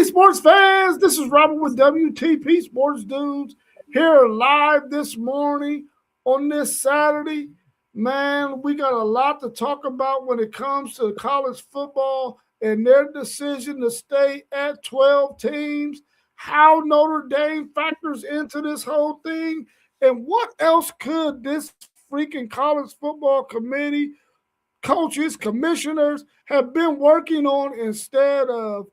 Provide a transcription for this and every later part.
sports fans, this is Robert with WTP Sports Dudes here live this morning on this Saturday. Man, we got a lot to talk about when it comes to college football and their decision to stay at 12 teams, how Notre Dame factors into this whole thing, and what else could this freaking college football committee, coaches, commissioners have been working on instead of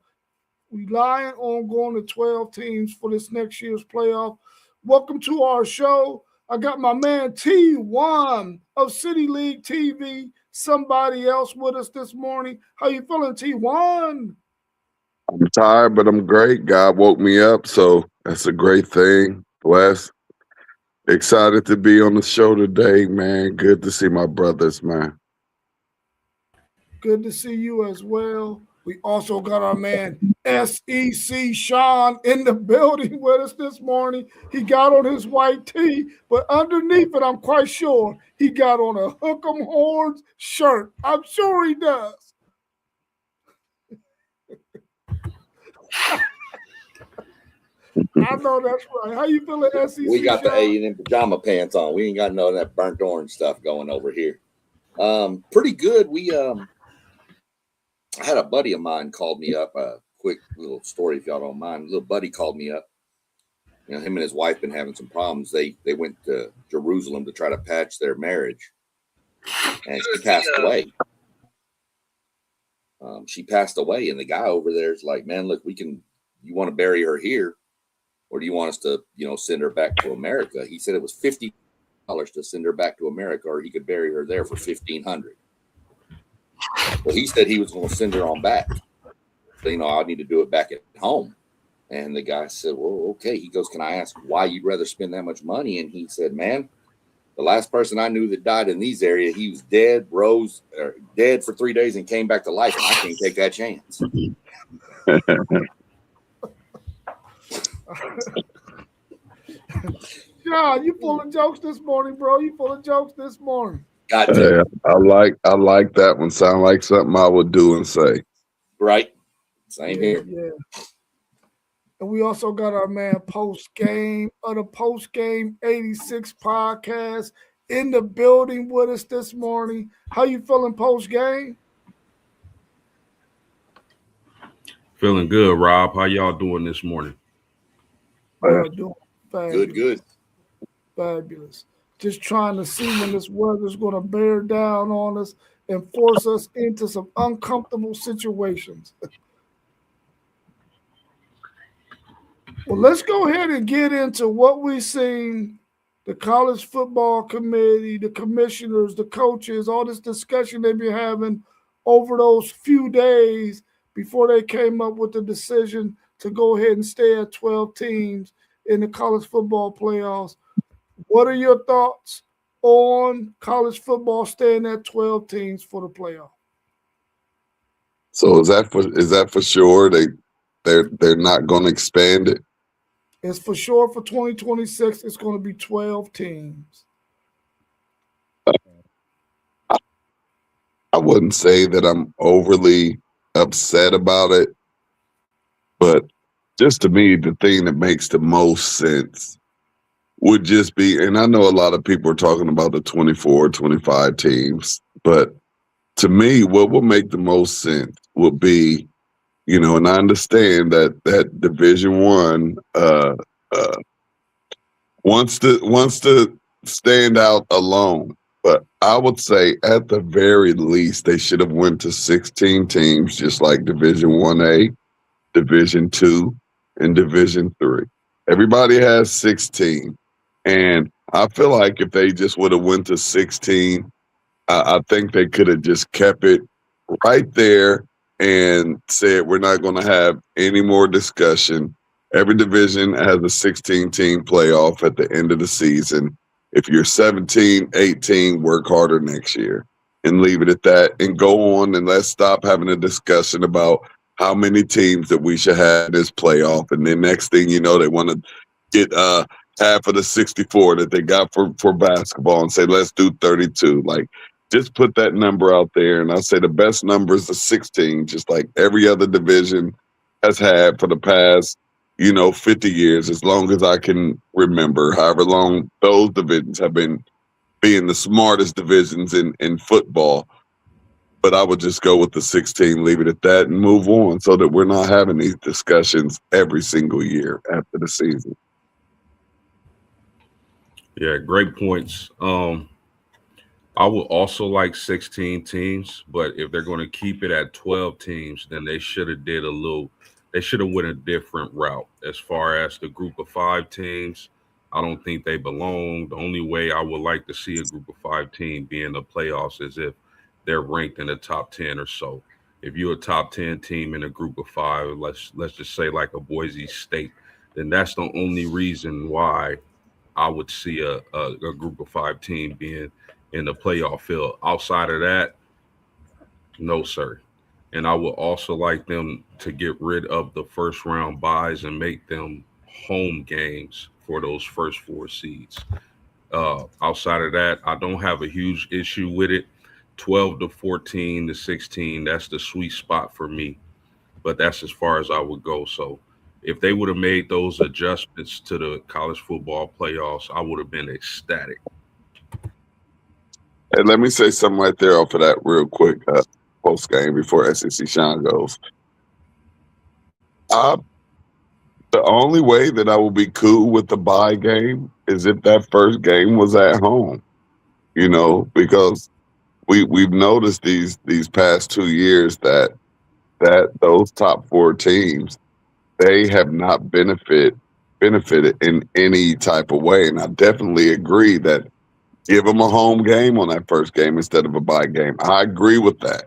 relying on going to 12 teams for this next year's playoff. Welcome to our show. I got my man T1 of City League TV, somebody else with us this morning. How you feeling, T1? I'm tired, but I'm great. God woke me up, so that's a great thing. Blessed. Excited to be on the show today, man. Good to see my brothers, man. Good to see you as well. We also got our man SEC Sean in the building with us this morning. He got on his white tee, but underneath it, I'm quite sure he got on a Hook 'em Horns shirt. I'm sure he does. I know that's right. How you feeling, SEC? We got Sean? the A&M pajama pants on. We ain't got none of that burnt orange stuff going over here. Pretty good. I had a buddy of mine called me up. A quick little story, if y'all don't mind. A little buddy called me up. You know, him and his wife been having some problems. They went to Jerusalem to try to patch their marriage, and she passed away. She passed away, and the guy over there is like, "Man, look, you want to bury her here, or do you want us to, send her back to America?" He said it was $50 to send her back to America, or he could bury her there for $1,500. Well, he said he was going to send her on back. So, I need to do it back at home. And the guy said, well, okay. He goes, can I ask why you'd rather spend that much money? And he said, man, the last person I knew that died in these areas, he was dead, dead for 3 days and came back to life. And I can't take that chance. John, you full of jokes this morning, bro. You full of jokes this morning. I like that one. Sound like something I would do and say. Right. Same here. Yeah. And we also got our man Post Game of the Post Game 86 podcast in the building with us this morning. How you feeling, Post Game? Feeling good, Rob. How y'all doing this morning? Doing fabulous. Good. Fabulous. Just trying to see when this weather's going to bear down on us and force us into some uncomfortable situations. Well, let's go ahead and get into what we've seen the college football committee, the commissioners, the coaches, all this discussion they've been having over those few days before they came up with the decision to go ahead and stay at 12 teams in the college football playoffs. What are your thoughts on college football staying at 12 teams for the playoff? So is that for sure? They're not going to expand it? It's for sure for 2026. It's going to be 12 teams. I wouldn't say that I'm overly upset about it, but just to me, the thing that makes the most sense would just be, and I know a lot of people are talking about the 24, 25 teams, but to me, what will make the most sense would be, and I understand that Division I wants to stand out alone, but I would say at the very least they should have went to 16 teams, just like Division 1A, Division II, and Division III. Everybody has 16. And I feel like if they just would have went to 16, I think they could have just kept it right there and said, we're not going to have any more discussion. Every division has a 16-team playoff at the end of the season. If you're 17, 18, work harder next year and leave it at that and go on, and let's stop having a discussion about how many teams that we should have in this playoff. And then next thing you know, they want to get half of the 64 that they got for basketball and say, let's do 32. Like, just put that number out there. And I say the best number is the 16, just like every other division has had for the past, 50 years, as long as I can remember, however long those divisions have been being the smartest divisions in football. But I would just go with the 16, leave it at that, and move on so that we're not having these discussions every single year after the season. Yeah, great points. I would also like 16 teams, but if they're going to keep it at 12 teams, then they should have they should have went a different route. As far as the group of 5 teams, I don't think they belong. The only way I would like to see a group of 5 team be in the playoffs is if they're ranked in the top 10 or so. If you're a top 10 team in a group of 5, let's just say like a Boise State, then that's the only reason why I would see a group of 5 team being in the playoff field. Outside of that, no, sir. And I would also like them to get rid of the first round buys and make them home games for those first 4 seeds. Outside of that, I don't have a huge issue with it. 12 to 14 to 16, that's the sweet spot for me. But that's as far as I would go. So if they would have made those adjustments to the college football playoffs, I would have been ecstatic. And let me say something right there off of that real quick post game before SEC Sean goes. The only way that I will be cool with the bye game is if that first game was at home, because we've noticed these past 2 years that those top 4 teams, they have not benefited in any type of way. And I definitely agree that give them a home game on that first game instead of a bye game. I agree with that.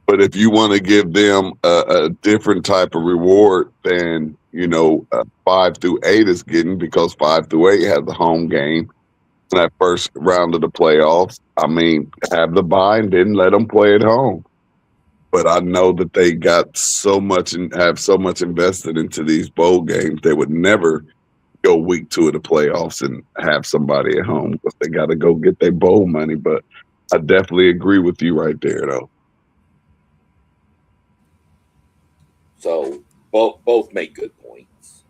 But if you want to give them a different type of reward than 5 through 8 is getting, because 5 through 8 has the home game in that first round of the playoffs, I mean, have the bye and then let them play at home. But I know that they got so much and have so much invested into these bowl games, they would never go week 2 of the playoffs and have somebody at home because they got to go get their bowl money. But I definitely agree with you right there, though. So both make good points.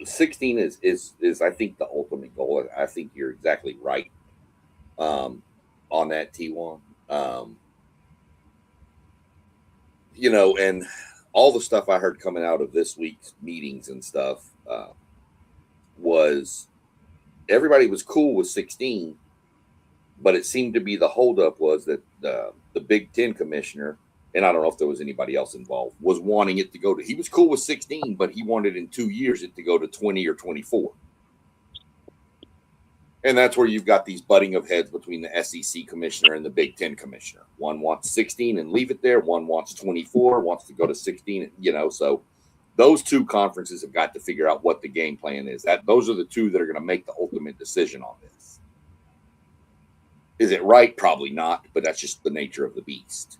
16 is I think the ultimate goal. I think you're exactly right on that, T1. And all the stuff I heard coming out of this week's meetings and stuff was everybody was cool with 16, but it seemed to be the holdup was that the Big Ten commissioner, and I don't know if there was anybody else involved, was wanting it to go to, he was cool with 16, but he wanted in 2 years it to go to 20 or 24. And that's where you've got these butting of heads between the SEC commissioner and the Big Ten commissioner. One wants 16 and leave it there. One wants 24, wants to go to 16. So those 2 conferences have got to figure out what the game plan is. Those are the 2 that are going to make the ultimate decision on this. Is it right? Probably not, but that's just the nature of the beast.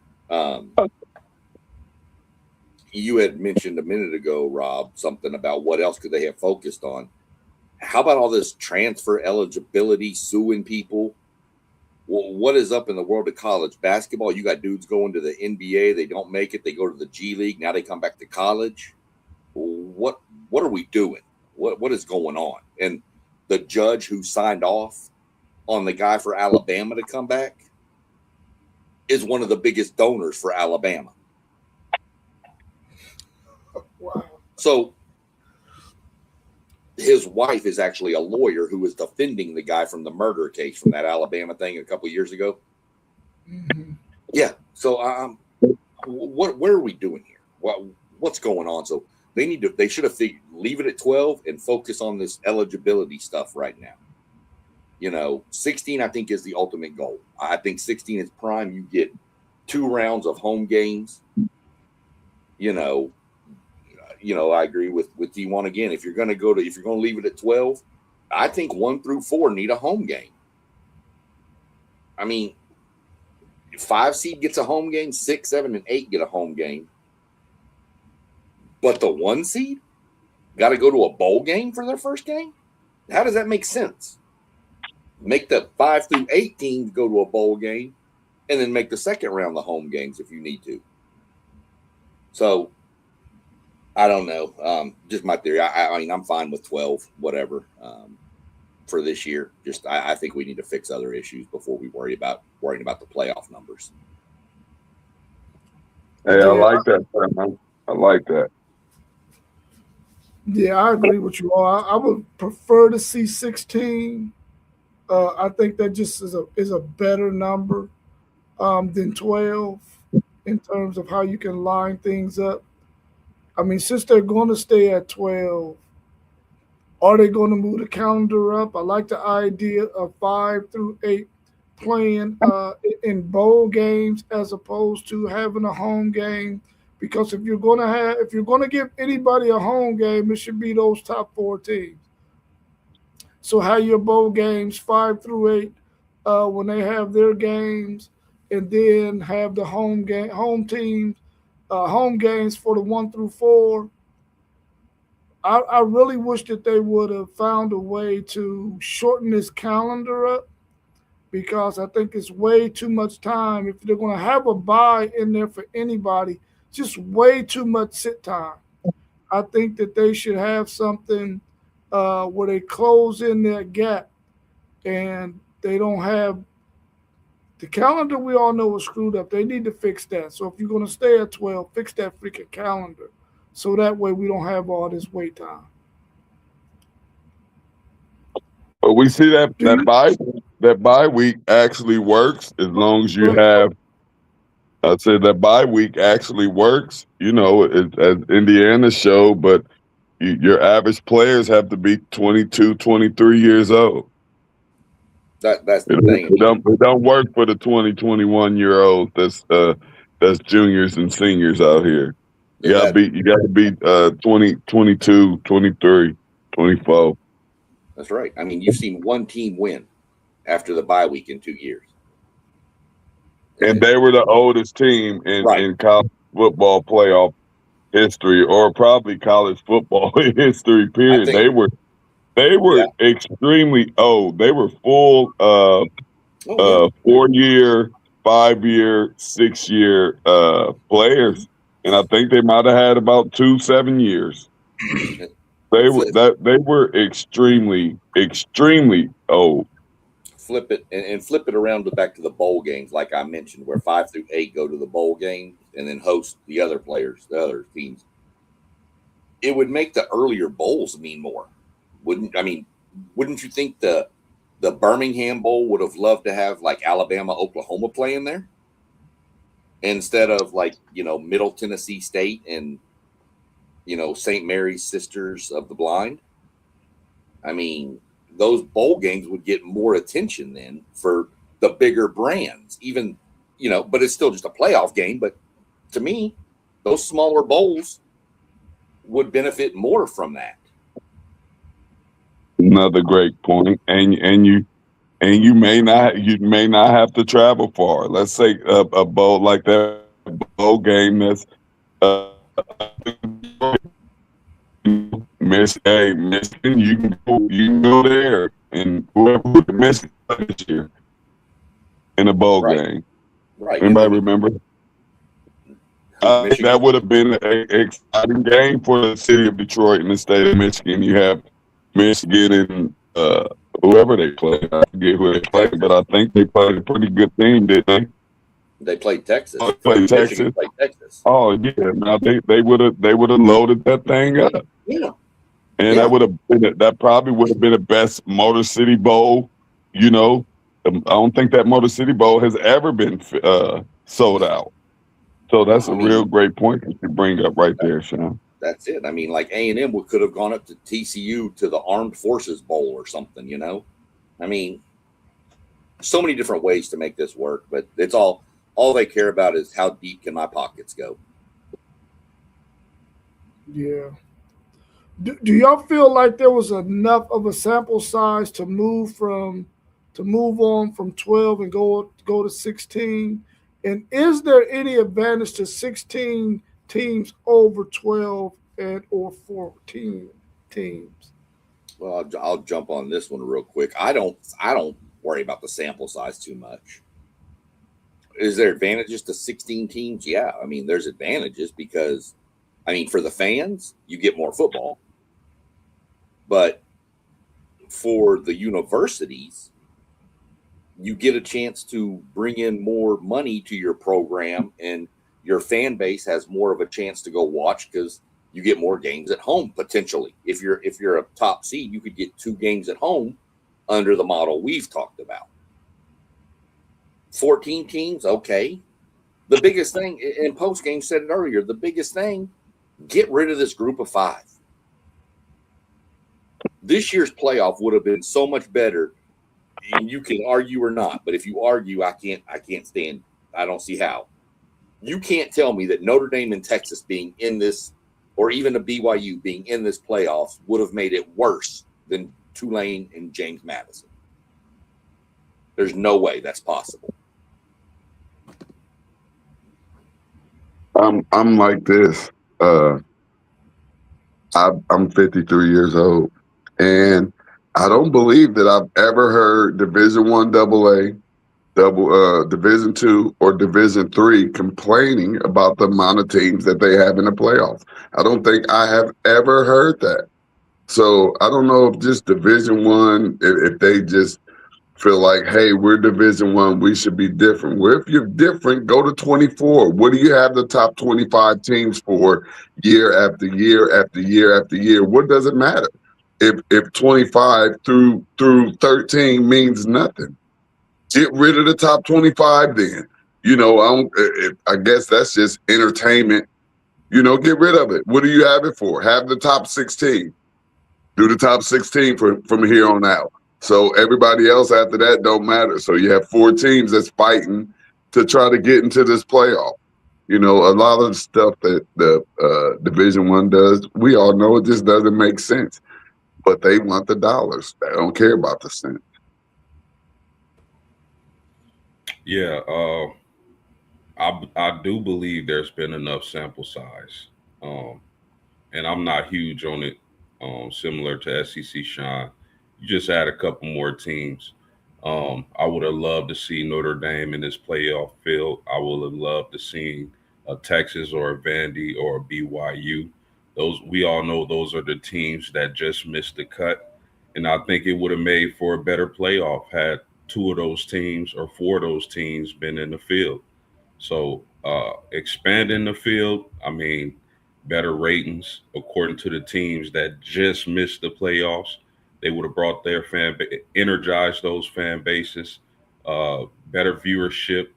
You had mentioned a minute ago, Rob, something about what else could they have focused on. How about all this transfer eligibility, suing people? Well, what is up in the world of college basketball? You got dudes going to the NBA. They don't make it. They go to the G League. Now they come back to college. What are we doing? What is going on? And the judge who signed off on the guy for Alabama to come back is one of the biggest donors for Alabama. Wow. So his wife is actually a lawyer who was defending the guy from the murder case from that Alabama thing a couple of years ago. Mm-hmm. Yeah. So what are we doing here? What's going on? So they should have leave it at 12 and focus on this eligibility stuff right now. 16 I think is the ultimate goal. I think 16 is prime. You get 2 rounds of home games. I agree with D1 again. If you're going to leave it at 12, I think 1 through 4 need a home game. I mean, 5 seed gets a home game, 6, 7, and 8 get a home game. But the 1 seed got to go to a bowl game for their first game? How does that make sense? Make the 5 through 8 teams go to a bowl game and then make the second round the home games if you need to. So I don't know. Just my theory. I mean, I'm fine with 12, whatever, for this year. Just I think we need to fix other issues before we worrying about the playoff numbers. Hey, I like that, man. I like that. Yeah, I agree with you all. I would prefer to see 16. I think that just is a better number than 12 in terms of how you can line things up. I mean, since they're going to stay at 12, are they going to move the calendar up? I like the idea of 5 through 8 playing in bowl games as opposed to having a home game. Because if you're going to give anybody a home game, it should be those top 4 teams. So have your bowl games 5 through 8 when they have their games, and then have the home teams, home games for the 1 through 4. I really wish that they would have found a way to shorten this calendar up, because I think it's way too much time. If they're going to have a bye in there for anybody, just way too much sit time. I think that they should have something where they close in that gap, and they don't have the calendar. We all know is screwed up. They need to fix that. So if you're going to stay at 12, fix that freaking calendar, so that way we don't have all this wait time. But we see that bye week actually works as long as you have. I said that bye week actually works. You know, as Indiana showed, but your average players have to be 22, 23 years old. That's the thing. It don't work for the 20, 21-year-olds. That's juniors and seniors out here. You gotta be 20, 22, 23, 24. That's right. I mean, you've seen one team win after the bye week in 2 years. And they were the oldest team in college football playoff history, or probably college football history, period. They were extremely old. They were full 4-year, 5-year, 6-year players. And I think they might have had about 2 7 years. They were extremely, extremely old. Flip it and flip it around back to the bowl games, like I mentioned, where 5 through 8 go to the bowl game and then host the other players, the other teams. It would make the earlier bowls mean more, wouldn't you think the Birmingham Bowl would have loved to have like Alabama, Oklahoma play in there instead of like, Middle Tennessee State and St. Mary's Sisters of the Blind? I mean, those bowl games would get more attention then for the bigger brands, even, but it's still just a playoff game. But to me, those smaller bowls would benefit more from that. Another great point. And you may not have to travel far. Let's say a bowl like that bowl game that's Michigan, you can go there, and whoever Michigan this year in a bowl game. Right. Anybody remember? That would have been an exciting game for the city of Detroit and the state of Michigan. You have Michigan and whoever they played. I forget who they played, but I think they played a pretty good team, didn't they? They played Texas. Oh, played Texas. Oh yeah, now they would have loaded that thing up. Yeah. And that probably would have been the best Motor City Bowl. I don't think that Motor City Bowl has ever been sold out. So that's a real great point that you bring up right there, Sean. That's it. I mean, like A&M could have gone up to TCU to the Armed Forces Bowl or something, I mean, so many different ways to make this work, but it's all they care about is how deep can my pockets go. Yeah. Do y'all feel like there was enough of a sample size to move on from 12 and go to 16? And is there any advantage to 16 teams over 12 or 14 teams? Well, I'll jump on this one real quick. I don't worry about the sample size too much. is there advantages to 16 teams? Yeah. I mean, there's advantages because, I mean, for the fans, you get more football. But for the universities, you get a chance to bring in more money to your program, and your fan base has more of a chance to go watch because you get more games at home potentially. If you're a top seed, you could get 2 games at home under the model we've talked about. 14 teams, okay. The biggest thing, and post game said it earlier, the biggest thing, get rid of this group of 5. This year's playoff would have been so much better. And you can argue or not, but if you argue, I can't stand. I don't see how. You can't tell me that Notre Dame and Texas being in this, or even a BYU being in this playoffs, would have made it worse than Tulane and James Madison. There's no way that's possible. I'm like this. I'm 53 years old, and I don't believe that I've ever heard Division I AA, Division II, or Division III complaining about the amount of teams that they have in the playoffs. I don't think I have ever heard that. So I don't know if just Division I, if they just feel like, hey, we're Division I, we should be different. Well, if you're different, go to 24. What do you have the top 25 teams for year after year after year after year? What does it matter if 25 through 13 means nothing? Get rid of the top 25 then. I guess that's just entertainment. Get rid of it. What do you have it for? Have the top 16. Do the top 16 from here on out. So everybody else after that don't matter. So you have 4 teams that's fighting to try to get into this playoff. A lot of the stuff that the Division I does, we all know it just doesn't make sense. But they want the dollars. They don't care about the cents. Yeah, I do believe there's been enough sample size, and I'm not huge on it. Similar to SEC Shine, you just add a couple more teams. I would have loved to see Notre Dame in this playoff field. I would have loved to see a Texas or a Vandy or a BYU. Those, we all know those are the teams that just missed the cut, and I think it would have made for a better playoff had 2 of those teams or 4 of those teams been in the field. So expanding the field, I mean, better ratings according to the teams that just missed the playoffs. They would have brought their energized those fan bases, better viewership,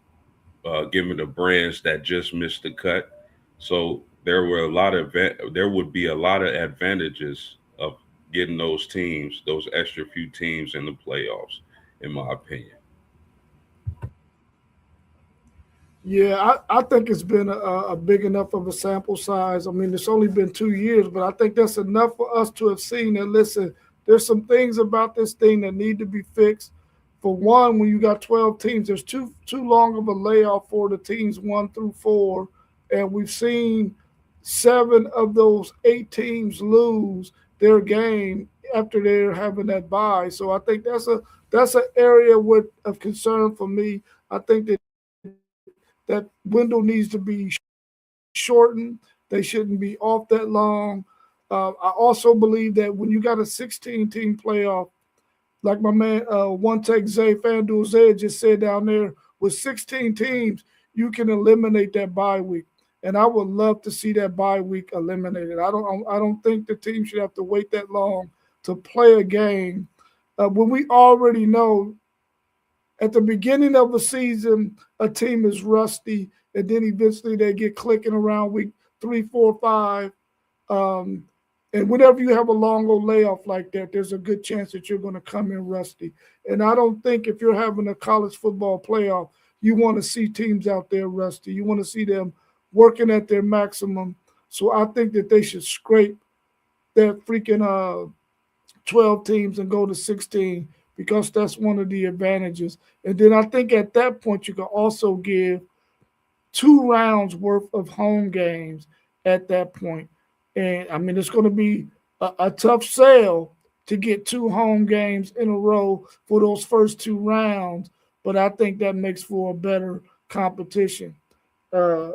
given the brands that just missed the cut. So there would be a lot of advantages of getting those teams, those extra few teams in the playoffs, in my opinion. Yeah, I think it's been a big enough of a sample size. I mean, it's only been 2 years, but I think that's enough for us to have seen that, listen, there's some things about this thing that need to be fixed. For one, when you got 12 teams, there's too long of a layoff for the teams 1 through 4. And we've seen 7 of those 8 teams lose their game after they're having that bye. So I think that's an area of concern for me. I think that window needs to be shortened. They shouldn't be off that long. I also believe that when you got a 16-team playoff, like my man, One Take Zay, FanDuel Zay just said down there, with 16 teams, you can eliminate that bye week. And I would love to see that bye week eliminated. I don't think the team should have to wait that long to play a game when we already know at the beginning of the season, a team is rusty, and then eventually they get clicking around week 3, 4, 5. And whenever you have a long old layoff like that, there's a good chance that you're going to come in rusty. And I don't think if you're having a college football playoff, you want to see teams out there rusty. You want to see them working at their maximum. So I think that they should scrape that freaking 12 teams and go to 16, because that's one of the advantages. And then I think at that point, you can also give 2 rounds worth of home games at that point. And I mean, it's going to be a tough sell to get 2 home games in a row for those first 2 rounds. But I think that makes for a better competition. I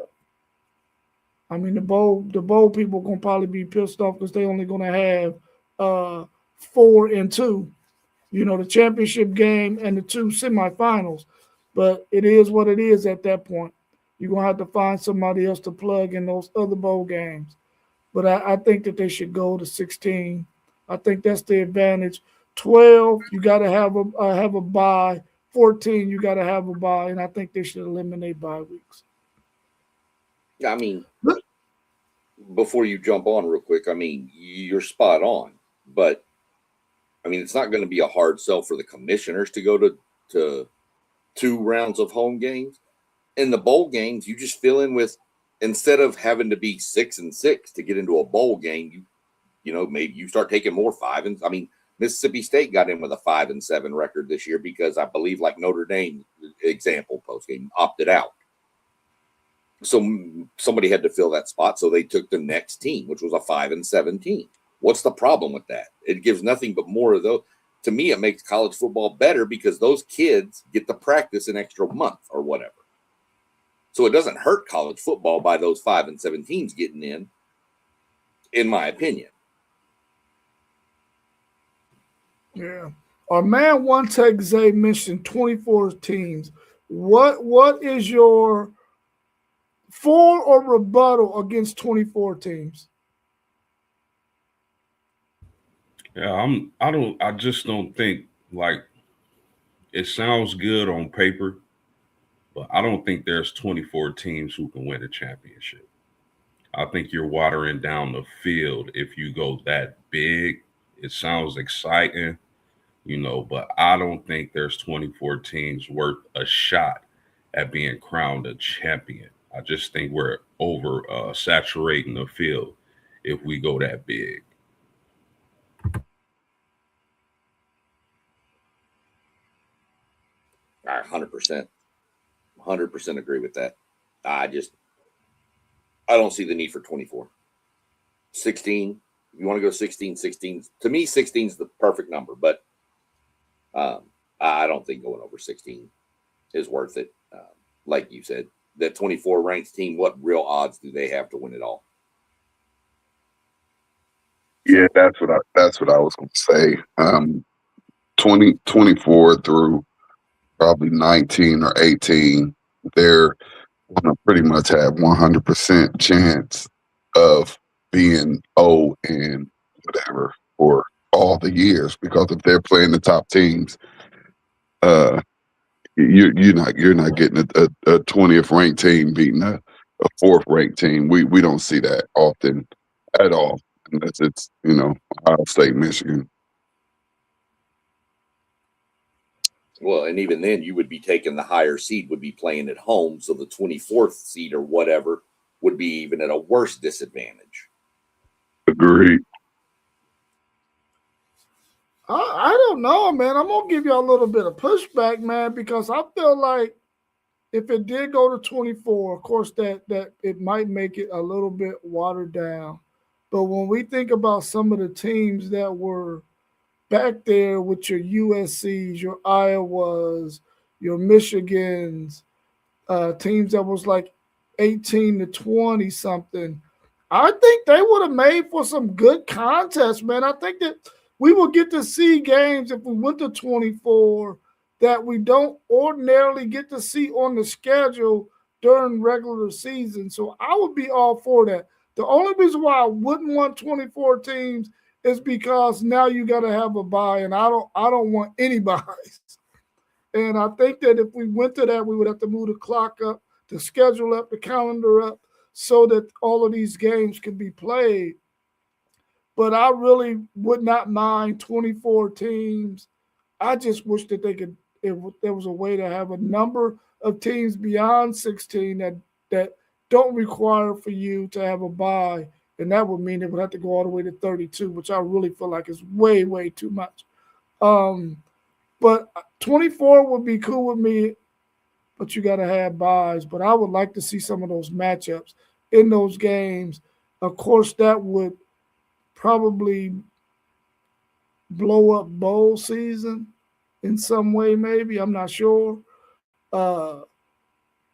mean, the bowl people gonna probably be pissed off because they only gonna have 4 and 2. You know, the championship game and the 2 semifinals. But it is what it is at that point. You're gonna have to find somebody else to plug in those other bowl games. But I think that they should go to 16. I think that's the advantage. 12, you got to have a bye. 14, you got to have a bye, and I think they should eliminate bye weeks. Yeah, I mean, before you jump on real quick, I mean, you're spot on, but I mean, it's not going to be a hard sell for the commissioners to go to 2 rounds of home games. In the bowl games, you just fill in with, instead of having to be 6-6 to get into a bowl game, you know, maybe you start taking more 5 and I mean, Mississippi State got in with a 5-7 record this year because I believe, like Notre Dame example post game, opted out. So somebody had to fill that spot, so they took the next team, which was a 5-7 team. What's the problem with that? It gives nothing but more of those. To me, it makes college football better because those kids get to practice an extra month or whatever. So it doesn't hurt college football by those 5-7 teams getting in my opinion. Yeah. Our man One Tech Zay mentioned 24 teams. What is your for or rebuttal against 24 teams? Yeah, I just don't think, like, it sounds good on paper, but I don't think there's 24 teams who can win a championship. I think you're watering down the field if you go that big. It sounds exciting, you know, but I don't think there's 24 teams worth a shot at being crowned a champion. I just think we're over saturating the field if we go that big. I 100% agree with that. I don't see the need for 24. 16, if you want to go 16, to me, 16 is the perfect number, but I don't think going over 16 is worth it. Like you said, that 24 ranked team, what real odds do they have to win it all? Yeah, that's what I was going to say. 24 through probably 19 or 18, they're going to pretty much have 100% chance of being and whatever for all the years, because if they're playing the top teams, you're not getting a 20th ranked team beating a 4th ranked team. We don't see that often at all, unless it's Ohio State, Michigan. Well, and even then, you would be taking the higher seed, would be playing at home, so the 24th seed or whatever would be even at a worse disadvantage. Agreed. I don't know, man. I'm gonna give you a little bit of pushback, man, because I feel like if it did go to 24, of course that it might make it a little bit watered down. But when we think about some of the teams that were back there with your USCs, your Iowas, your Michigans, teams that was like 18 to 20 something, I think they would have made for some good contests, man. I think that we will get to see games if we went to 24 that we don't ordinarily get to see on the schedule during regular season. So I would be all for that. The only reason why I wouldn't want 24 teams is because now you got to have a bye, and I don't want any buys. And I think that if we went to that, we would have to move the clock up, the schedule up, the calendar up, so that all of these games can be played. But I really would not mind 24 teams. I just wish that there was a way to have a number of teams beyond 16 that don't require for you to have a bye. And that would mean it would have to go all the way to 32, which I really feel like is way, way too much. But 24 would be cool with me, but you got to have buys. But I would like to see some of those matchups in those games. Of course, that would probably blow up bowl season in some way, maybe. I'm not sure.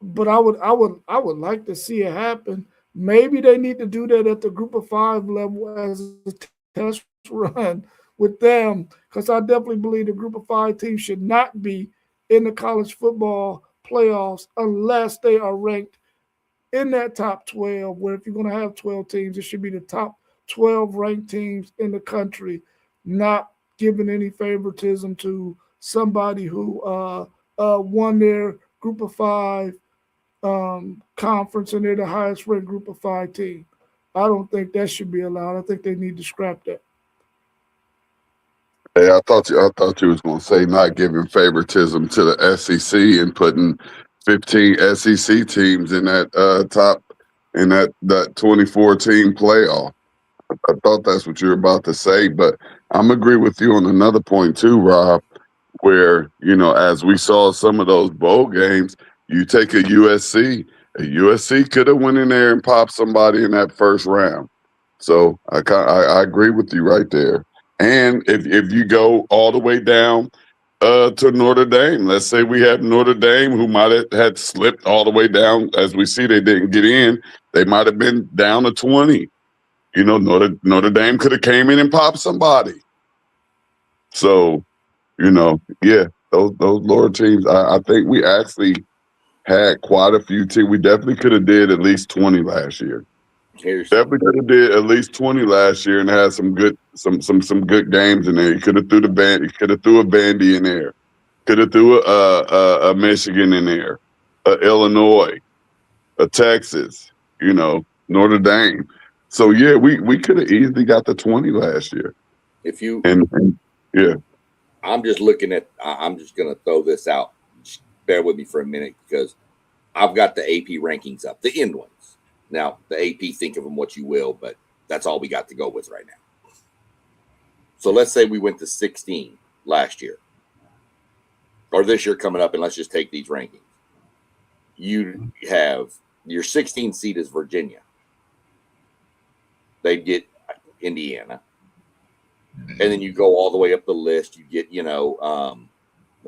but I would like to see it happen. Maybe they need to do that at the group of 5 level as a test run with them, because I definitely believe the group of 5 teams should not be in the college football playoffs unless they are ranked in that top 12, where if you're going to have 12 teams, it should be the top 12 ranked teams in the country, not giving any favoritism to somebody who won their group of 5 conference and they're the highest ranked group of 5 team. I don't think that should be allowed. I think they need to scrap that. Hey, I thought you was gonna say not giving favoritism to the SEC and putting 15 SEC teams in that top in that 24 team playoff. I thought that's what you were about to say, but I'm agree with you on another point too, Rob, where, as we saw some of those bowl games, you take a USC could have went in there and popped somebody in that first round. So I agree with you right there. And if you go all the way down to Notre Dame, let's say we have Notre Dame who might have had slipped all the way down. As we see, they didn't get in. They might have been down to 20. Notre Dame could have came in and popped somebody. So, yeah, those lower teams. I think we actually had quite a few teams. We definitely could have did at least 20 last year. Definitely could have did at least 20 last year and had some good games in there. You could have threw a Vandy in there. Could have threw a Michigan in there, a Illinois, a Texas, Notre Dame. So yeah, we could have easily got the 20 last year. Yeah. I'm just looking at. I'm just going to throw this out. Just bear with me for a minute because I've got the AP rankings up, the end ones. Now, the AP, think of them what you will, but that's all we got to go with right now. So let's say we went to 16 last year, or this year coming up, and let's just take these rankings. You have your 16 seed is Virginia. They'd get Indiana. And then you go all the way up the list. You get, let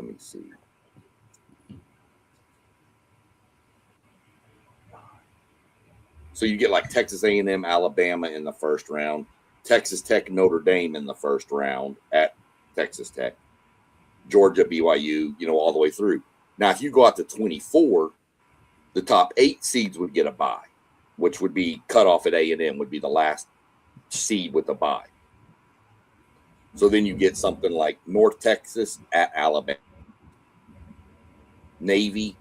me see. So you get like Texas A&M, Alabama in the first round, Texas Tech, Notre Dame in the first round at Texas Tech, Georgia, BYU, all the way through. Now, if you go out to 24, the top 8 seeds would get a bye, which would be cut off at A&M, would be the last seed with a bye. So then you get something like North Texas at Alabama, Navy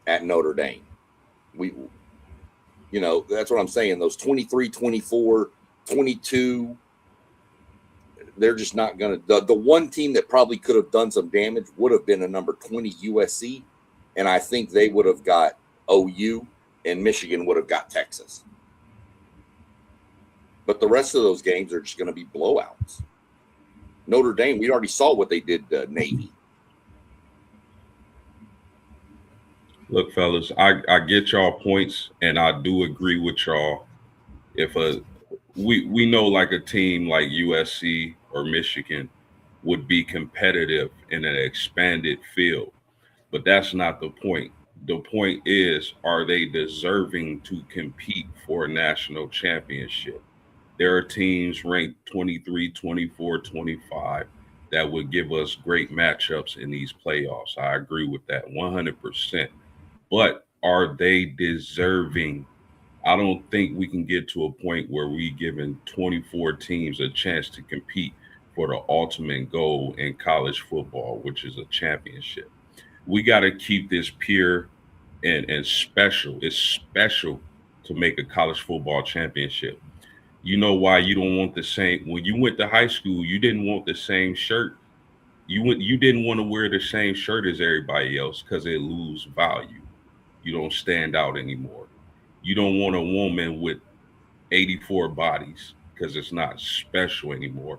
at Notre Dame. That's what I'm saying. Those 23, 24, 22, they're just not going to. The one team that probably could have done some damage would have been a number 20 USC, and I think they would have got OU, and Michigan would have got Texas. But the rest of those games are just going to be blowouts. Notre Dame, we already saw what they did to Navy. Look, fellas, I get y'all points, and I do agree with y'all. If we know like a team like USC or Michigan would be competitive in an expanded field, but that's not the point. The point is, are they deserving to compete for a national championship? There are teams ranked 23, 24, 25 that would give us great matchups in these playoffs. I agree with that 100%. But are they deserving? I don't think we can get to a point where we giving 24 teams a chance to compete for the ultimate goal in college football, which is a championship. We got to keep this pure and special. It's special to make a college football championship. You know why you don't want the same? When you went to high school, you didn't want the same shirt. You didn't want to wear the same shirt as everybody else because it lose value. You don't stand out anymore. You don't want a woman with 84 bodies because it's not special anymore.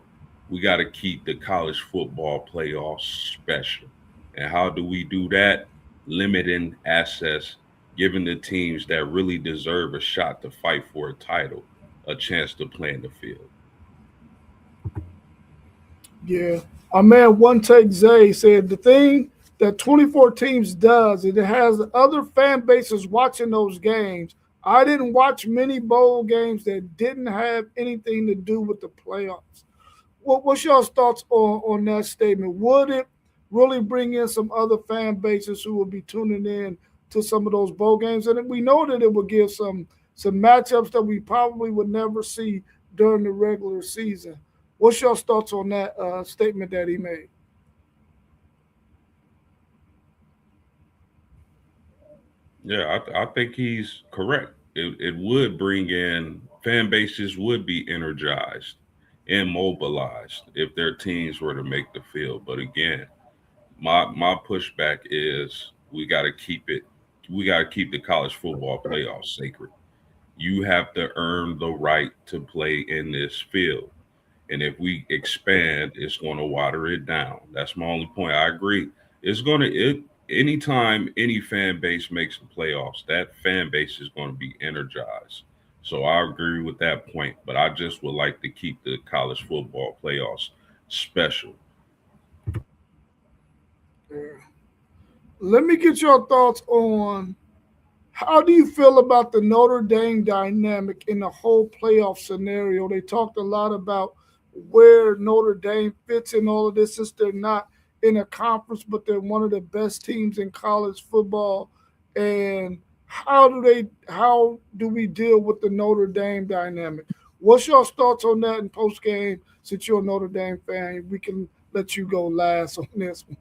We got to keep the college football playoffs special. And how do we do that? Limiting access, giving the teams that really deserve a shot to fight for a title a chance to play in the field. Yeah. Our man One Take Zay said the thing that 24 teams does, it has other fan bases watching those games. I didn't watch many bowl games that didn't have anything to do with the playoffs. What's y'all's thoughts on that statement? Would it really bring in some other fan bases who will be tuning in to some of those bowl games? And we know that it would give some matchups that we probably would never see during the regular season. What's your thoughts on that statement that he made? Yeah, I think he's correct. It would bring in fan bases would be energized and mobilized if their teams were to make the field. But again, my pushback is we got to keep the college football playoffs sacred. You have to earn the right to play in this field. And if we expand, it's going to water it down. That's my only point. I agree. It's going to it anytime any fan base makes the playoffs, that fan base is going to be energized. So I agree with that point, but I just would like to keep the college football playoffs special. Let me get your thoughts on how do you feel about the Notre Dame dynamic in the whole playoff scenario? They talked a lot about where Notre Dame fits in all of this since they're not in a conference, but they're one of the best teams in college football. And how do we deal with the Notre Dame dynamic? What's your thoughts on that in post game? Since you're a Notre Dame fan, we can let you go last on this one.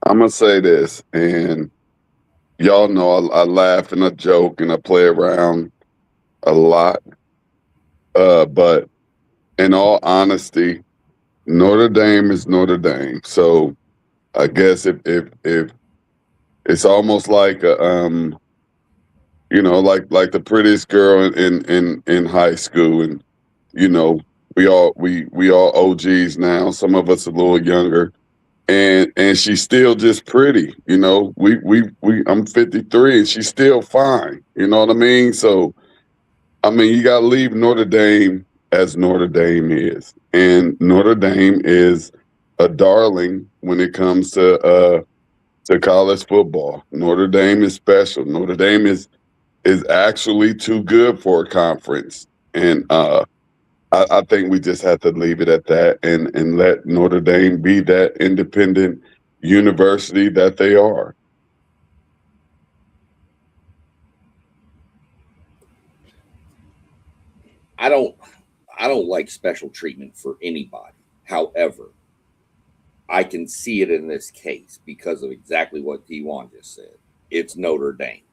I'm gonna say this, and y'all know I laugh and I joke and I play around a lot. But in all honesty, Notre Dame is Notre Dame. So I guess if it's almost like like the prettiest girl in high school, and we all OGs now. Some of us a little younger, and she's still just pretty. I'm 53 and she's still fine. You know what I mean? So I mean, you got to leave Notre Dame as Notre Dame is, and Notre Dame is a darling when it comes to college football. Notre Dame is special. Notre Dame is actually too good for a conference, and I think we just have to leave it at that and let Notre Dame be that independent university that they are. I don't like special treatment for anybody. However, I can see it in this case because of exactly what T1 just said. It's Notre Dame.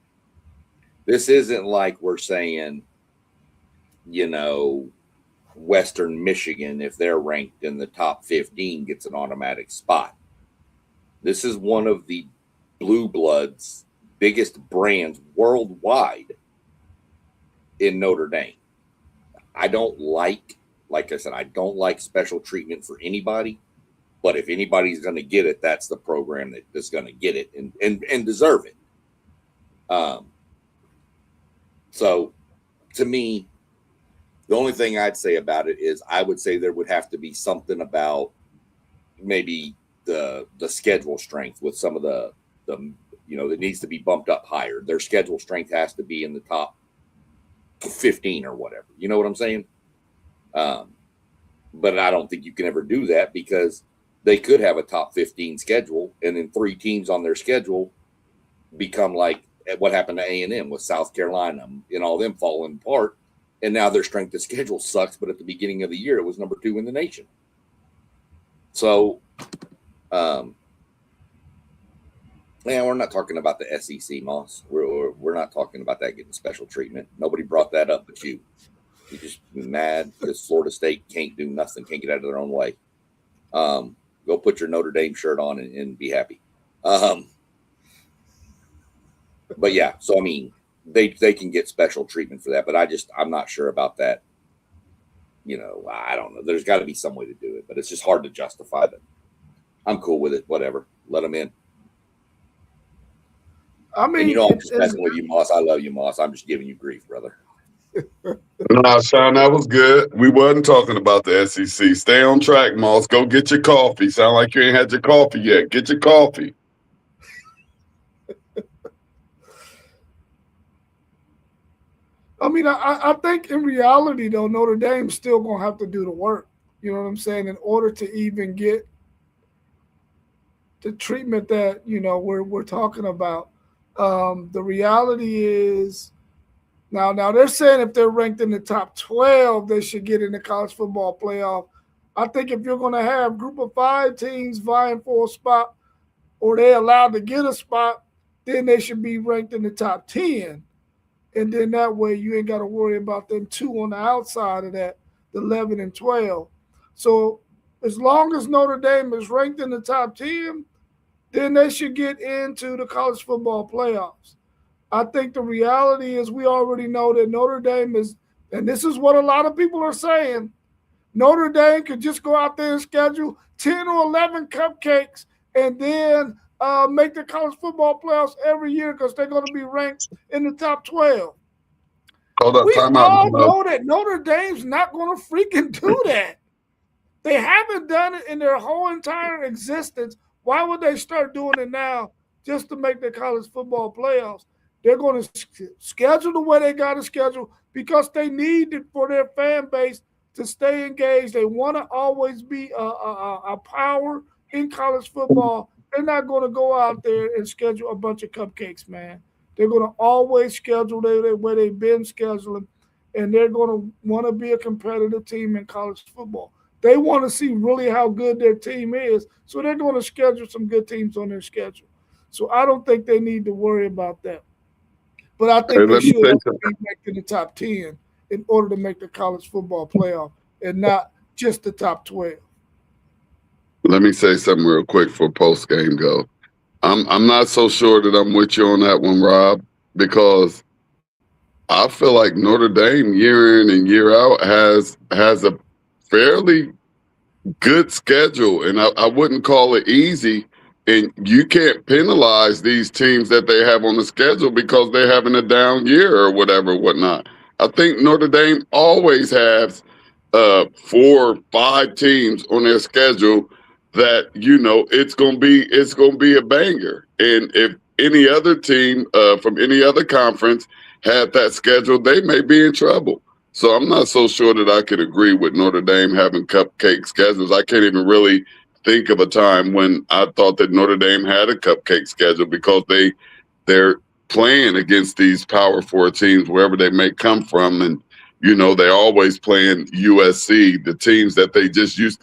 This isn't like we're saying, Western Michigan, if they're ranked in the top 15, gets an automatic spot. This is one of the Blue Bloods' biggest brands worldwide in Notre Dame. I like I said, I don't like special treatment for anybody. But if anybody's going to get it, that's the program that's going to get it and deserve it. So to me, the only thing I'd say about it is I would say there would have to be something about maybe the schedule strength with some of the that needs to be bumped up higher. Their schedule strength has to be in the top 15 or whatever. You know what I'm saying? But I don't think you can ever do that because they could have a top 15 schedule and then 3 teams on their schedule become like what happened to A&M with South Carolina and all them falling apart. And now their strength of schedule sucks. But at the beginning of the year, it was number 2 in the nation. So, we're not talking about the SEC, Moss. We're not talking about that getting special treatment. Nobody brought that up but you. You're just mad because Florida State can't do nothing, can't get out of their own way. Go put your Notre Dame shirt on and be happy. But yeah, so I mean, they can get special treatment for that, but I'm not sure about that. I don't know. There's got to be some way to do it, but it's just hard to justify that. I'm cool with it. Whatever. Let them in. I mean, and I'm just messing with you, Moss. I love you, Moss. I'm just giving you grief, brother. Nah, Sean, that was good. We wasn't talking about the SEC. Stay on track, Moss. Go get your coffee. Sound like you ain't had your coffee yet. Get your coffee. I mean, I think in reality, though, Notre Dame's still going to have to do the work. You know what I'm saying? In order to even get the treatment that, we're talking about. The reality is now they're saying if they're ranked in the top 12, they should get in the college football playoff. I think if you're going to have group of 5 teams vying for a spot or they're allowed to get a spot, then they should be ranked in the top 10. And then that way you ain't got to worry about them 2 on the outside of that, the 11 and 12. So as long as Notre Dame is ranked in the top 10, then they should get into the college football playoffs. I think the reality is we already know that Notre Dame is, and this is what a lot of people are saying, Notre Dame could just go out there and schedule 10 or 11 cupcakes and then make the college football playoffs every year because they're going to be ranked in the top 12. Hold up, We time all out. know that Notre Dame's not going to freaking do that. They haven't done it in their whole entire existence. Why would they start doing it now just to make the college football playoffs? They're going to schedule the way they got to schedule because they need it for their fan base to stay engaged. They want to always be a power in college football. They're not going to go out there and schedule a bunch of cupcakes, man. They're going to always schedule where they've been scheduling, and they're going to want to be a competitive team in college football. They want to see really how good their team is, so they're going to schedule some good teams on their schedule. So I don't think they need to worry about that. But I think they should be ranked in the top 10 in order to make the college football playoff and not just the top 12. Let me say something real quick for post game go. I'm not so sure that I'm with you on that one, Rob, because I feel like Notre Dame year in and year out has a fairly good schedule, and I wouldn't call it easy. And you can't penalize these teams that they have on the schedule because they're having a down year or whatnot. I think Notre Dame always has 4 or 5 teams on their schedule that it's gonna be a banger. And if any other team from any other conference had that schedule, they may be in trouble. So I'm not so sure that I could agree with Notre Dame having cupcake schedules. I can't even really think of a time when I thought that Notre Dame had a cupcake schedule because they're playing against these Power 4 teams wherever they may come from, and they're always playing USC, the teams that they just used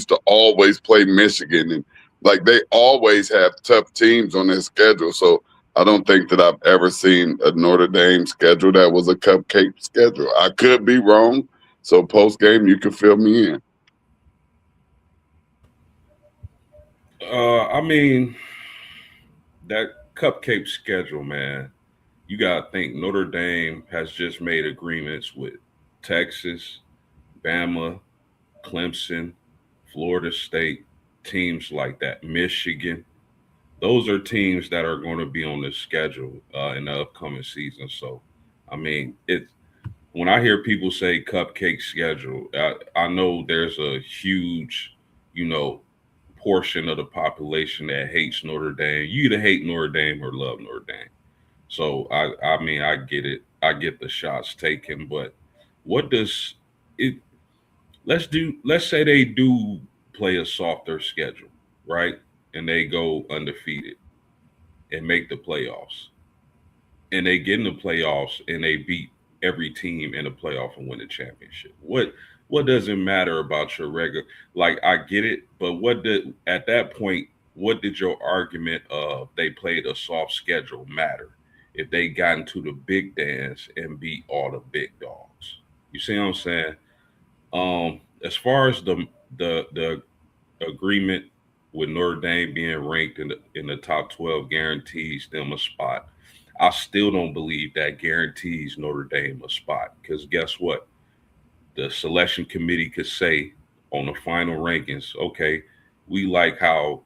to always play Michigan, and like they always have tough teams on their schedule. So I don't think that I've ever seen a Notre Dame schedule that was a cupcake schedule. I could be wrong. So post game, you can fill me in. I mean, that cupcake schedule, man. You gotta think Notre Dame has just made agreements with Texas, Bama, Clemson, Florida State, teams like that, Michigan. Those are teams that are going to be on the schedule in the upcoming season. So, I mean, when I hear people say cupcake schedule, I know there's a huge, portion of the population that hates Notre Dame. You either hate Notre Dame or love Notre Dame. So I mean, I get it. I get the shots taken, but what does it? Let's say they do play a softer schedule, right? And they go undefeated and make the playoffs. And they get in the playoffs and they beat every team in the playoff and win the championship. What does it matter about your regular? Like I get it, but at that point, what did your argument of they played a soft schedule matter if they got into the big dance and beat all the big dogs? You see what I'm saying? As far as the agreement with Notre Dame being ranked in the top 12 guarantees them a spot. I still don't believe that guarantees Notre Dame a spot because guess what? The selection committee could say on the final rankings, okay, we like how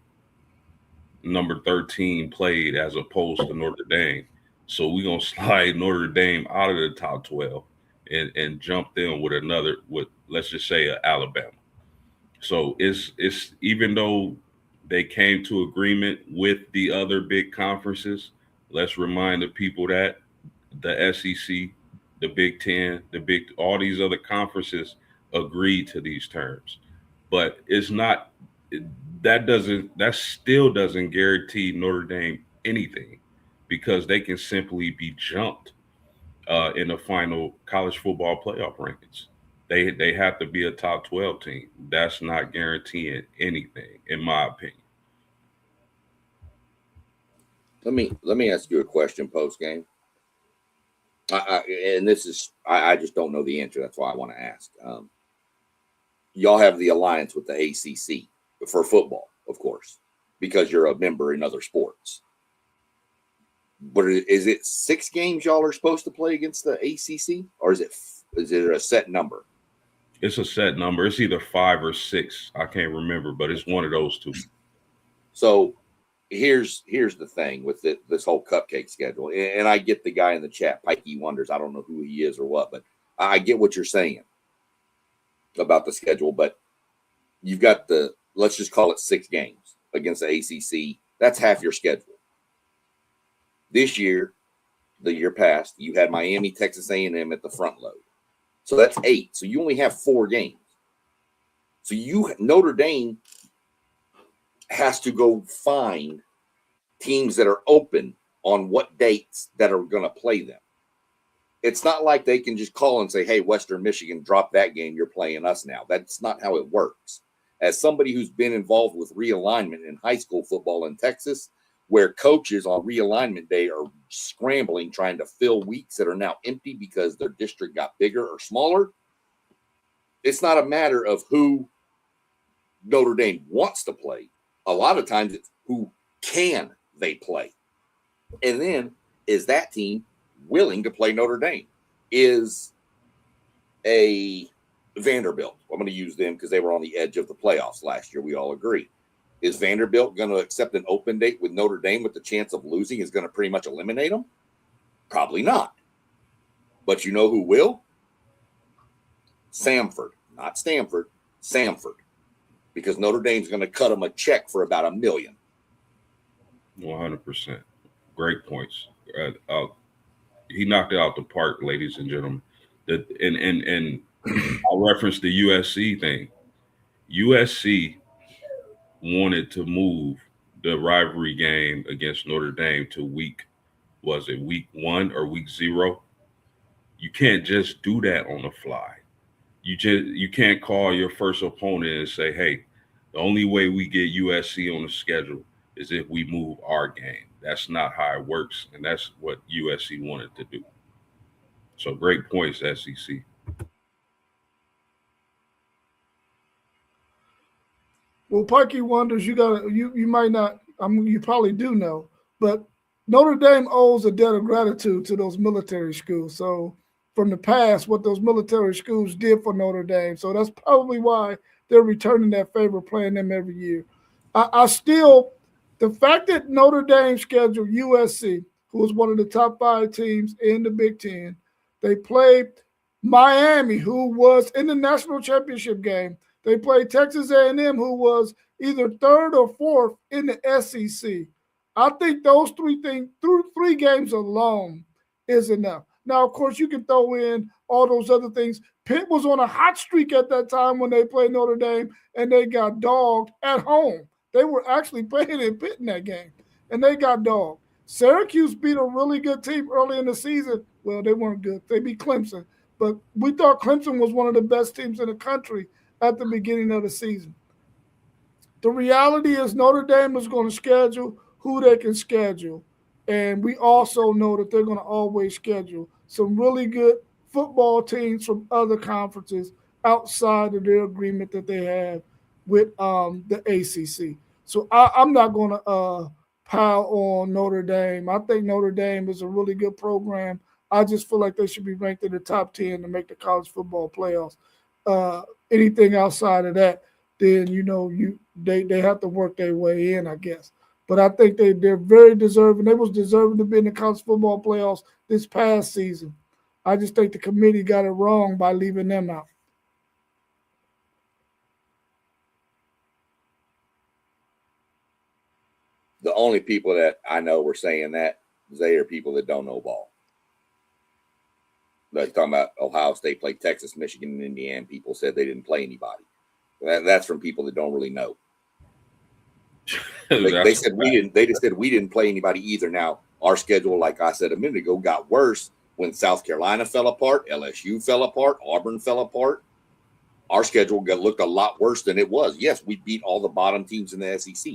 number 13 played as opposed to Notre Dame. So we're going to slide Notre Dame out of the top 12 and jump them with another, with let's just say Alabama. So it's even though they came to agreement with the other big conferences, let's remind the people that the SEC, the Big Ten, all these other conferences agreed to these terms. But it's not that still doesn't guarantee Notre Dame anything, because they can simply be jumped in the final college football playoff rankings. They have to be a top 12 team. That's not guaranteeing anything, in my opinion. Let me ask you a question post game. And this is I just don't know the answer. That's why I want to ask. Y'all have the alliance with the ACC for football, of course, because you're a member in other sports. But is it 6 games y'all are supposed to play against the ACC, or is it a set number? It's a set number. It's either 5 or 6. I can't remember, but it's one of those two. So here's the thing with this whole cupcake schedule, and I get the guy in the chat, Pikey Wonders. I don't know who he is or what, but I get what you're saying about the schedule. But you've got let's just call it 6 games against the ACC. That's half your schedule. This year, the year past, you had Miami, Texas A&M at the front load. So that's 8. So you only have 4 games. So Notre Dame has to go find teams that are open on what dates that are going to play them. It's not like they can just call and say, hey, Western Michigan, drop that game. You're playing us now. That's not how it works. As somebody who's been involved with realignment in high school football in Texas, where coaches on realignment day are scrambling, trying to fill weeks that are now empty because their district got bigger or smaller. It's not a matter of who Notre Dame wants to play. A lot of times it's who can they play. And then, is that team willing to play Notre Dame? Is a Vanderbilt, I'm going to use them because they were on the edge of the playoffs last year. We all agree. Is Vanderbilt going to accept an open date with Notre Dame with the chance of losing is going to pretty much eliminate them? Probably not. But you know who will? Samford, not Stanford, Samford. Because Notre Dame's going to cut them a check for about $1 million. 100%. Great points. He knocked it out the park, ladies and gentlemen. And I'll reference the USC thing. USC wanted to move the rivalry game against Notre Dame to week 1 or week 0? You can't just do that on the fly. You can't call your first opponent and say, hey, the only way we get USC on the schedule is if we move our game. That's not how it works, and that's what USC wanted to do. So great points, SEC. Well, Parky Wonders, you might not, you probably do know, but Notre Dame owes a debt of gratitude to those military schools. So from the past, what those military schools did for Notre Dame. So that's probably why they're returning that favor, playing them every year. The fact that Notre Dame scheduled USC, who was one of the top 5 teams in the Big Ten, they played Miami, who was in the national championship game. They played Texas A&M, who was either 3rd or 4th in the SEC. I think those 3 games alone is enough. Now, of course, you can throw in all those other things. Pitt was on a hot streak at that time when they played Notre Dame, and they got dogged at home. They were actually playing in Pitt in that game, and they got dogged. Syracuse beat a really good team early in the season. Well, they weren't good. They beat Clemson. But we thought Clemson was one of the best teams in the country at the beginning of the season. The reality is Notre Dame is going to schedule who they can schedule. And we also know that they're going to always schedule some really good football teams from other conferences outside of their agreement that they have with the ACC. So I'm not going to pile on Notre Dame. I think Notre Dame is a really good program. I just feel like they should be ranked in the top 10 to make the college football playoffs. Anything outside of that, then they have to work their way in, I guess. But I think they're very deserving. They was deserving to be in the college football playoffs this past season. I just think the committee got it wrong by leaving them out. The only people that I know were saying that, they are people that don't know ball. Like talking about Ohio State played Texas, Michigan, and Indiana. People said they didn't play anybody. That's from people that don't really know. They said we didn't. They just said we didn't play anybody either. Now our schedule, like I said a minute ago, got worse when South Carolina fell apart, LSU fell apart, Auburn fell apart. Our schedule looked a lot worse than it was. Yes, we beat all the bottom teams in the SEC,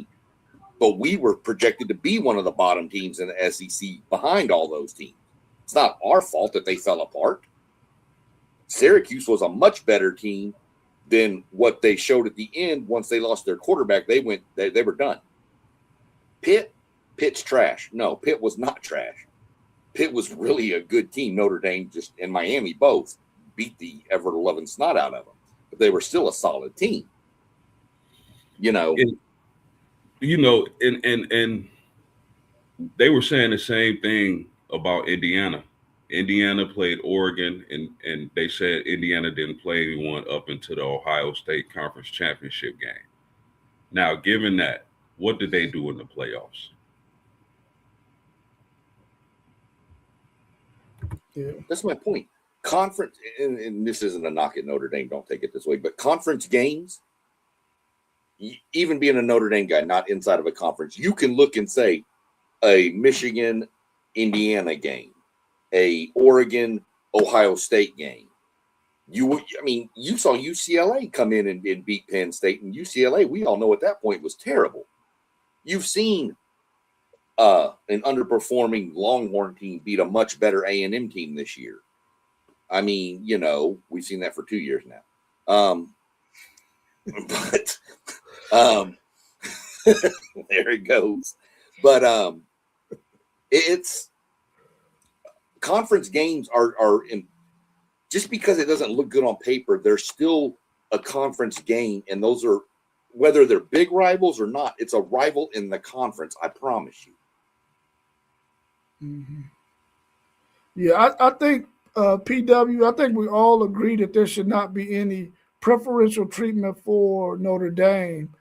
but we were projected to be one of the bottom teams in the SEC behind all those teams. It's not our fault that they fell apart. Syracuse was a much better team than what they showed at the end. Once they lost their quarterback, they were done. Pitt's trash. No, Pitt was not trash. Pitt was really a good team. Notre Dame and Miami both beat the ever-loving snot out of them, but they were still a solid team. And they were saying the same thing about Indiana. Indiana played Oregon, and they said Indiana didn't play anyone up into the Ohio State Conference Championship game. Now, given that, what did they do in the playoffs? Yeah. That's my point. Conference, and this isn't a knock at Notre Dame, don't take it this way, but conference games, even being a Notre Dame guy, not inside of a conference, you can look and say a Michigan-Indiana game, a Oregon-Ohio State game. You saw UCLA come in and beat Penn State, and UCLA, we all know at that point was terrible. You've seen an underperforming Longhorn team beat a much better A&M team this year. I mean, we've seen that for 2 years now. But there it goes. But it's conference games are in, just because it doesn't look good on paper, they're still a conference game, and those are, whether they're big rivals or not, it's a rival in the conference, I promise you. Mm-hmm. Yeah, I think PW, I think we all agree that there should not be any preferential treatment for Notre Dame.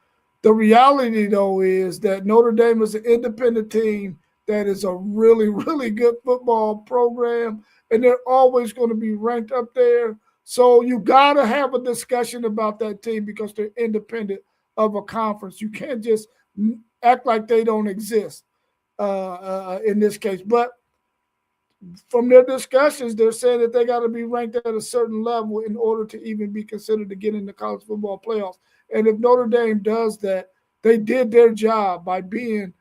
The reality, though, is that Notre Dame is an independent team that is a really, really good football program, and they're always going to be ranked up there. So you got to have a discussion about that team because they're independent of a conference. You can't just act like they don't exist in this case. But from their discussions, they're saying that they got to be ranked at a certain level in order to even be considered to get in the college football playoffs. And if Notre Dame does that, they did their job by being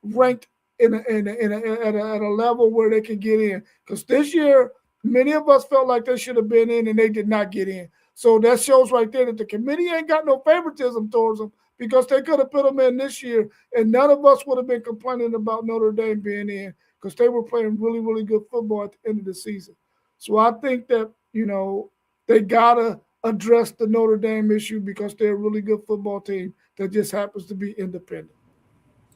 ranked at a level where they can get in. Because this year, many of us felt like they should have been in, and they did not get in. So that shows right there that the committee ain't got no favoritism towards them, because they could have put them in this year, and none of us would have been complaining about Notre Dame being in, because they were playing really, really good football at the end of the season. So I think that, they got to address the Notre Dame issue, because they're a really good football team that just happens to be independent.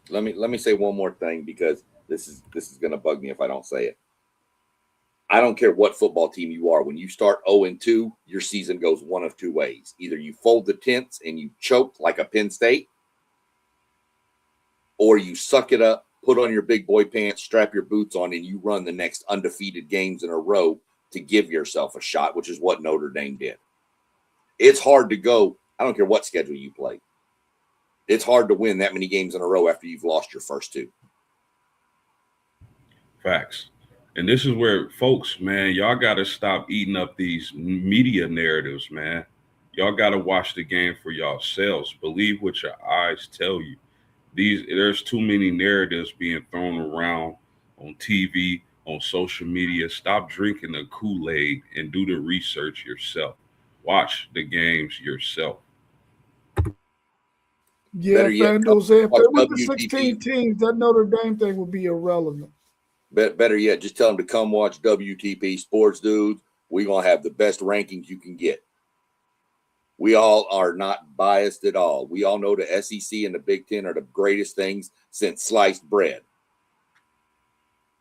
Let me say one more thing, because this is going to bug me if I don't say it. I don't care what football team you are. When you start 0-2, your season goes one of two ways. Either you fold the tents and you choke like a Penn State, or you suck it up, put on your big boy pants, strap your boots on, and you run the next undefeated games in a row to give yourself a shot, which is what Notre Dame did. It's hard to go. I don't care what schedule you play. It's hard to win that many games in a row after you've lost your first two. Facts. And this is where, folks, man, y'all got to stop eating up these media narratives, man. Y'all got to watch the game for yourselves. Believe what your eyes tell you. There's too many narratives being thrown around on TV, on social media. Stop drinking the Kool-Aid and do the research yourself. Watch the games yourself. Yeah, FanDuel said if there were 16 teams, that Notre Dame thing would be irrelevant. Better yet, just tell them to come watch WTP Sports, dudes. We're going to have the best rankings you can get. We all are not biased at all. We all know the SEC and the Big Ten are the greatest things since sliced bread.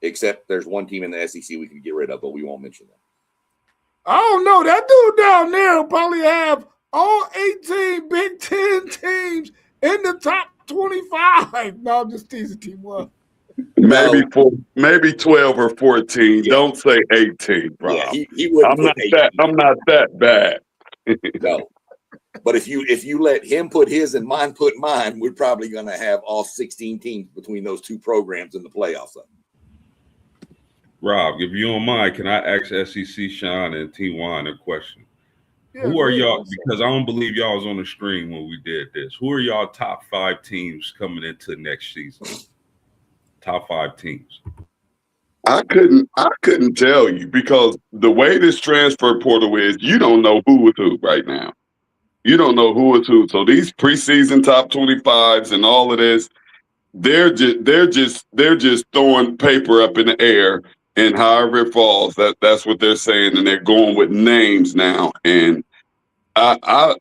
Except there's one team in the SEC we can get rid of, but we won't mention them. I don't know. That dude down there will probably have all 18 Big Ten teams in the top 25. No, I'm just teasing Team One. Maybe 12 or 14. Yeah. Don't say 18, Rob. Yeah, he wouldn't put 18. I'm not that bad. No. But if you let him put his and mine put mine, we're probably going to have all 16 teams between those two programs in the playoffs. Rob, if you don't mind, can I ask SEC Sean and T1 a question? Yeah, Who are go ahead. y'all? Because I don't believe y'all was on the stream when we did this. Who are y'all top 5 teams coming into next season? Top 5 teams. I couldn't tell you because the way this transfer portal is, you don't know who is who right now. You don't know who is who. So these preseason top 25s and all of this, they're just throwing paper up in the air, and however it falls, that's what they're saying, and they're going with names now. And I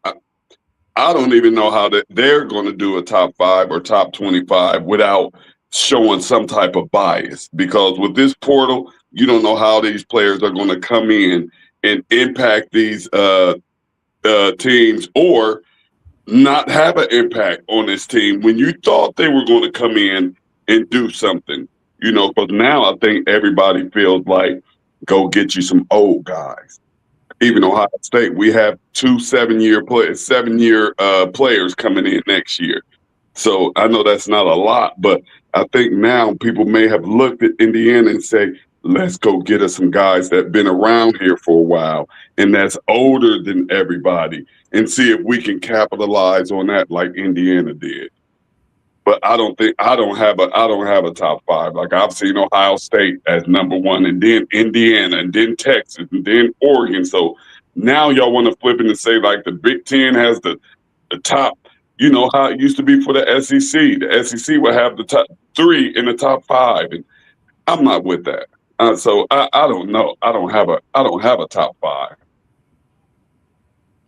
don't even know how they're going to do a top 5 or top 25 without showing some type of bias, because with this portal, you don't know how these players are going to come in and impact these teams or not have an impact on this team when you thought they were going to come in and do something, because now I think everybody feels like go get you some old guys. Even Ohio State, we have 2 7-year players coming in next year. So I know that's not a lot, but I think now people may have looked at Indiana and say, let's go get us some guys that have been around here for a while and that's older than everybody and see if we can capitalize on that like Indiana did. But I don't have a top 5. Like I've seen Ohio State as number 1 and then Indiana and then Texas and then Oregon. So now y'all want to flip it and say like the Big Ten has the top, how it used to be for the SEC. The SEC would have the top 3 in the top 5. And I'm not with that. So I don't know. I don't have a top 5.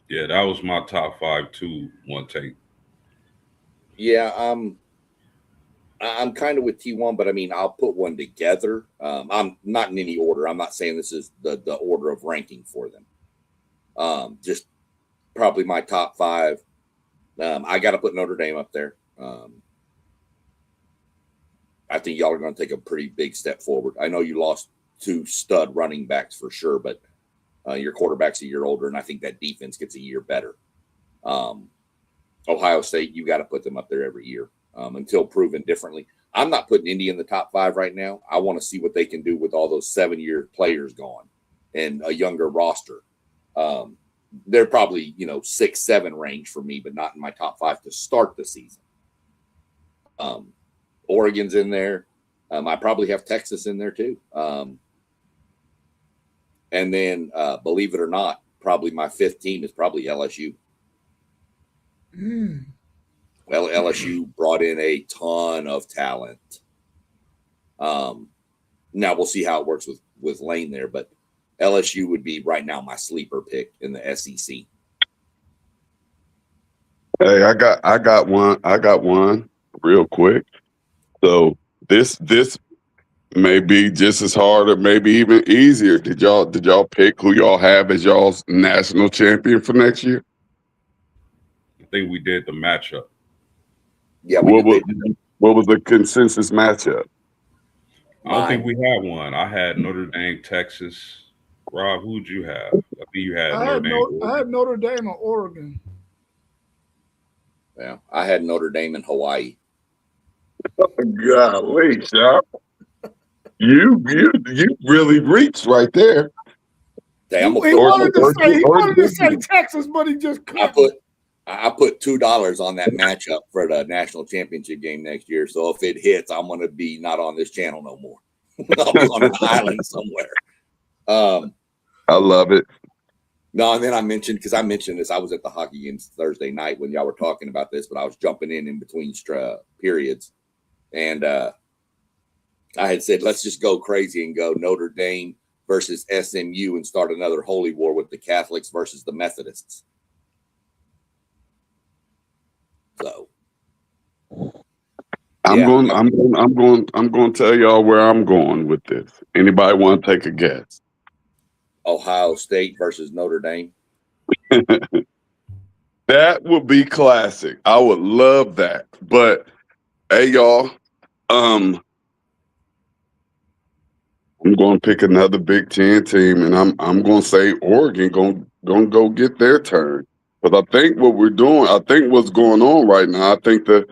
Yeah, that was my top 5 too. One take. Yeah, I'm kind of with T1, but I mean, I'll put one together. I'm not in any order. I'm not saying this is the order of ranking for them. Just probably my top 5. I got to put Notre Dame up there. I think y'all are going to take a pretty big step forward. I know you lost 2 stud running backs for sure, but your quarterback's a year older, and I think that defense gets a year better. Ohio State, you got to put them up there every year until proven differently. I'm not putting Indy in the top 5 right now. I want to see what they can do with all those 7-year players gone and a younger roster. They're probably 6-7 range for me, but not in my top 5 to start the season. Oregon's in there. I probably have Texas in there too. And then, believe it or not, probably my 5th team is probably LSU. Well, LSU brought in a ton of talent. Now we'll see how it works with Lane there, but LSU would be right now my sleeper pick in the SEC. Hey, I got one real quick. So this may be just as hard or maybe even easier. Did y'all pick who y'all have as y'all's national champion for next year? I think we did the matchup. Yeah. What was the consensus matchup? I don't think we had one. I had Notre Dame, Texas. Rob, who'd you have? I think you had Notre Dame. I had Notre Dame and Oregon. Yeah, I had Notre Dame and Hawaii. Golly, Sharp. You really reached right there. He wanted to say Texas, but he just couldn't. I put $2 on that matchup for the national championship game next year. So if it hits, I'm going to be not on this channel no more. I'll be on an island somewhere. I love it. No, and then I mentioned this. I was at the hockey games Thursday night when y'all were talking about this, but I was jumping in between periods. And I had said, let's just go crazy and go Notre Dame versus SMU and start another holy war with the Catholics versus the Methodists. So I'm going to tell y'all where I'm going with this. Anybody want to take a guess? Ohio State versus Notre Dame. That would be classic. I would love that. But hey, y'all, I'm going to pick another Big Ten team, and I'm going to say Oregon going to go get their turn. But I think what we're doing, I think what's going on right now, I think the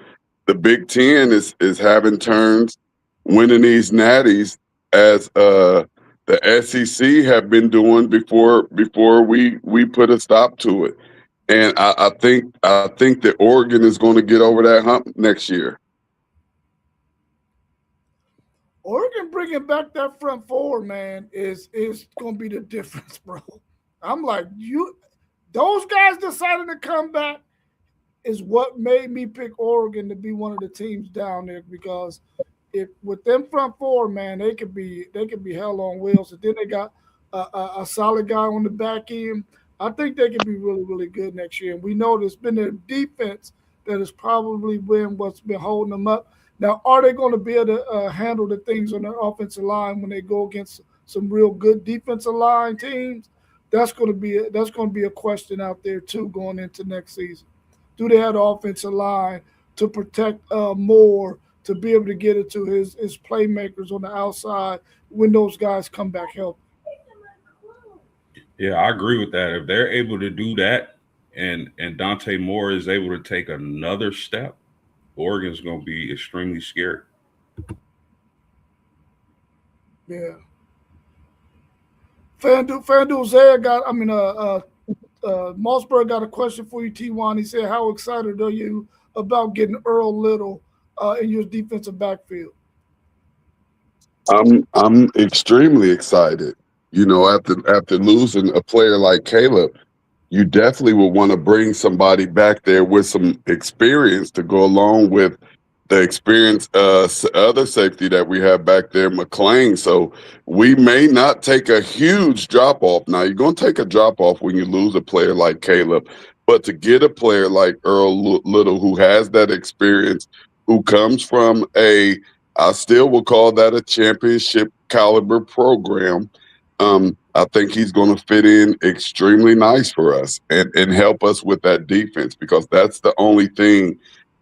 Big Ten is having turns, winning these natties as the SEC have been doing before we put a stop to it. And I think that Oregon is going to get over that hump next year. Oregon bringing back that front four, man, is going to be the difference, bro. I'm like, those guys decided to come back is what made me pick Oregon to be one of the teams down there, because if with them front four, man, they could be hell on wheels. And then they got a solid guy on the back end. I think they could be really, really good next year. And we know there's been their defense that has probably been what's been holding them up. Now, are they going to be able to handle the things on their offensive line when they go against some real good defensive line teams? That's going to be a question out there too going into next season. Do they have the offensive line to protect Moore, to be able to get it to his playmakers on the outside when those guys come back healthy? Yeah, I agree with that. If they're able to do that, and Dante Moore is able to take another step, Oregon's going to be extremely scared. Yeah. FanDuel Zaire got, Mossberg got a question for you, T1. He said, how excited are you about getting Earl Little in your defensive backfield? I'm extremely excited. You know, after losing a player like Caleb, you definitely would want to bring somebody back there with some experience to go along with the experience other safety that we have back there, McLean. So we may not take a huge drop off. Now, you're going to take a drop off when you lose a player like Caleb, but to get a player like Earl Little, who has that experience, who comes from I still will call that a championship caliber program. I think he's going to fit in extremely nice for us and help us with that defense, because that's the only thing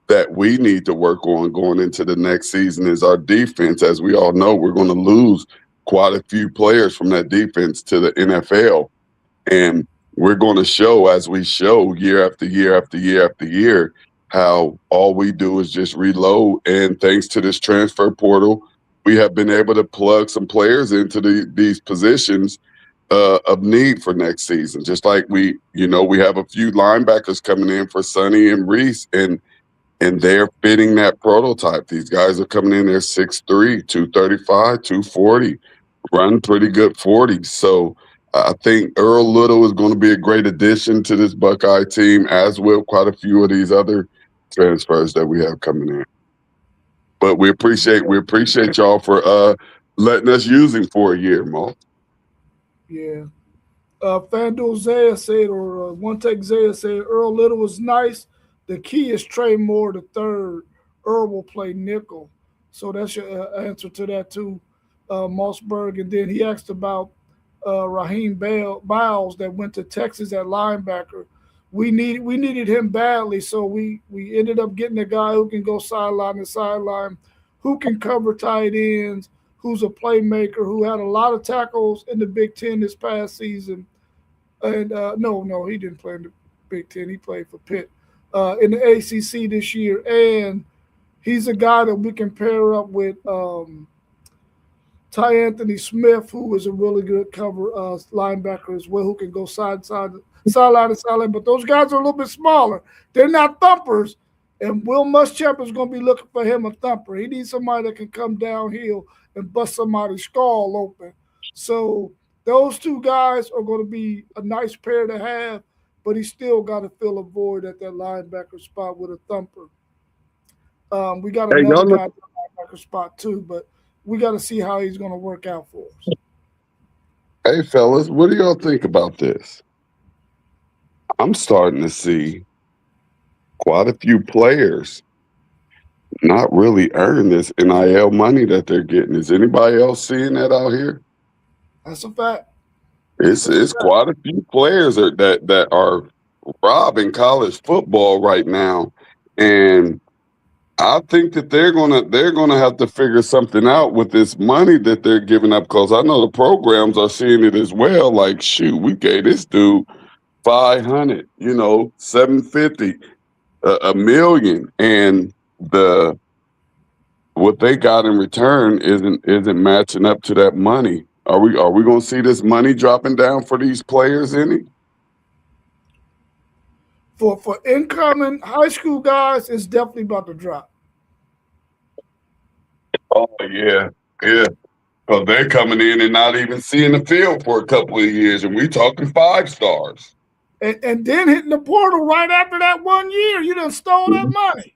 that we need to work on going into the next season is our defense. As we all know, we're going to lose quite a few players from that defense to the NFL. And we're going to show, as we show year after year after year after year, how all we do is just reload. And thanks to this transfer portal, we have been able to plug some players into these positions of need for next season. Just like we have a few linebackers coming in for Sonny and Reese, and they're fitting that prototype. These guys are coming in there 6'3", 235, 240, run pretty good 40s. So I think Earl Little is going to be a great addition to this Buckeye team, as will quite a few of these other transfers that we have coming in. But we appreciate y'all for letting us use him for a year, Mo. Yeah. FanDuel Zaya said, or One Take Zaya said, Earl Little was nice. The key is Trey Moore the third. Earl will play nickel. So that's your answer to that too, Mossberg. And then he asked about Raheem Biles that went to Texas at linebacker. We needed him badly, so we ended up getting a guy who can go sideline to sideline, who can cover tight ends, who's a playmaker, who had a lot of tackles in the Big Ten this past season. And no, he didn't play in the Big Ten. He played for Pitt in the ACC this year. And he's a guy that we can pair up with Ty Anthony Smith, who is a really good cover linebacker as well, who can go sideline to sideline. But those guys are a little bit smaller. They're not thumpers. And Will Muschamp is going to be looking for him a thumper. He needs somebody that can come downhill and bust somebody's skull open. So those two guys are going to be a nice pair to have, but he still got to fill a void at that linebacker spot with a thumper. We got another guy at the linebacker spot too, but we got to see how he's going to work out for us. Hey, fellas, what do y'all think about this? I'm starting to see quite a few players not really earn this NIL money that they're getting. Is anybody else seeing that out here? That's a fact. It's quite a few players that are robbing college football right now, and I think that they're gonna have to figure something out with this money that they're giving up, because I know the programs are seeing it as well. Like, shoot, we gave this dude 500, 750, a million, and the what they got in return isn't matching up to that money. Are we going to see this money dropping down for these players any? For incoming high school guys, it's definitely about to drop. Oh yeah, yeah. Because they're coming in and not even seeing the field for a couple of years, and we talking 5 stars. And then hitting the portal right after that 1 year, you done stole that money.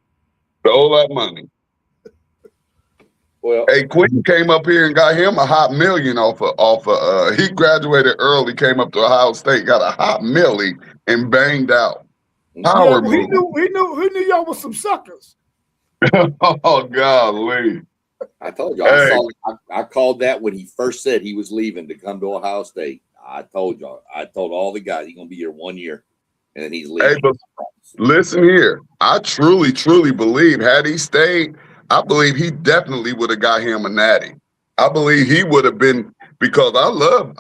Stole that money. Well, Hey, Quinn came up here and got him a hot million he graduated early, came up to Ohio State, got a hot millie, and banged out. Power well, move. he knew y'all was some suckers. Oh golly. I told you, Hey. I called that when he first said he was leaving to come to Ohio State. I told y'all, I told all the guys he's gonna be here 1 year, and then he's leaving. Hey, but listen here. I truly, truly believe had he stayed, I believe he definitely would have got him a natty. I believe he would have been, because I love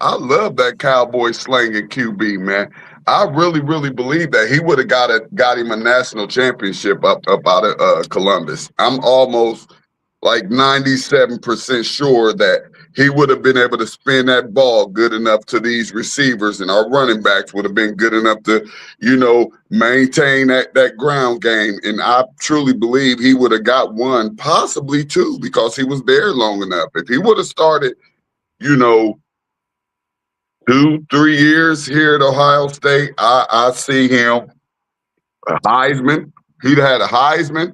that cowboy slanging QB, man. I really, really believe that he would have got him a national championship up out of Columbus. I'm almost like 97% sure that he would have been able to spin that ball good enough to these receivers, and our running backs would have been good enough to, maintain that ground game. And I truly believe he would have got 1, possibly 2, because he was there long enough. If he would have started, 2-3 years here at Ohio State, I see him a Heisman. He'd had a Heisman.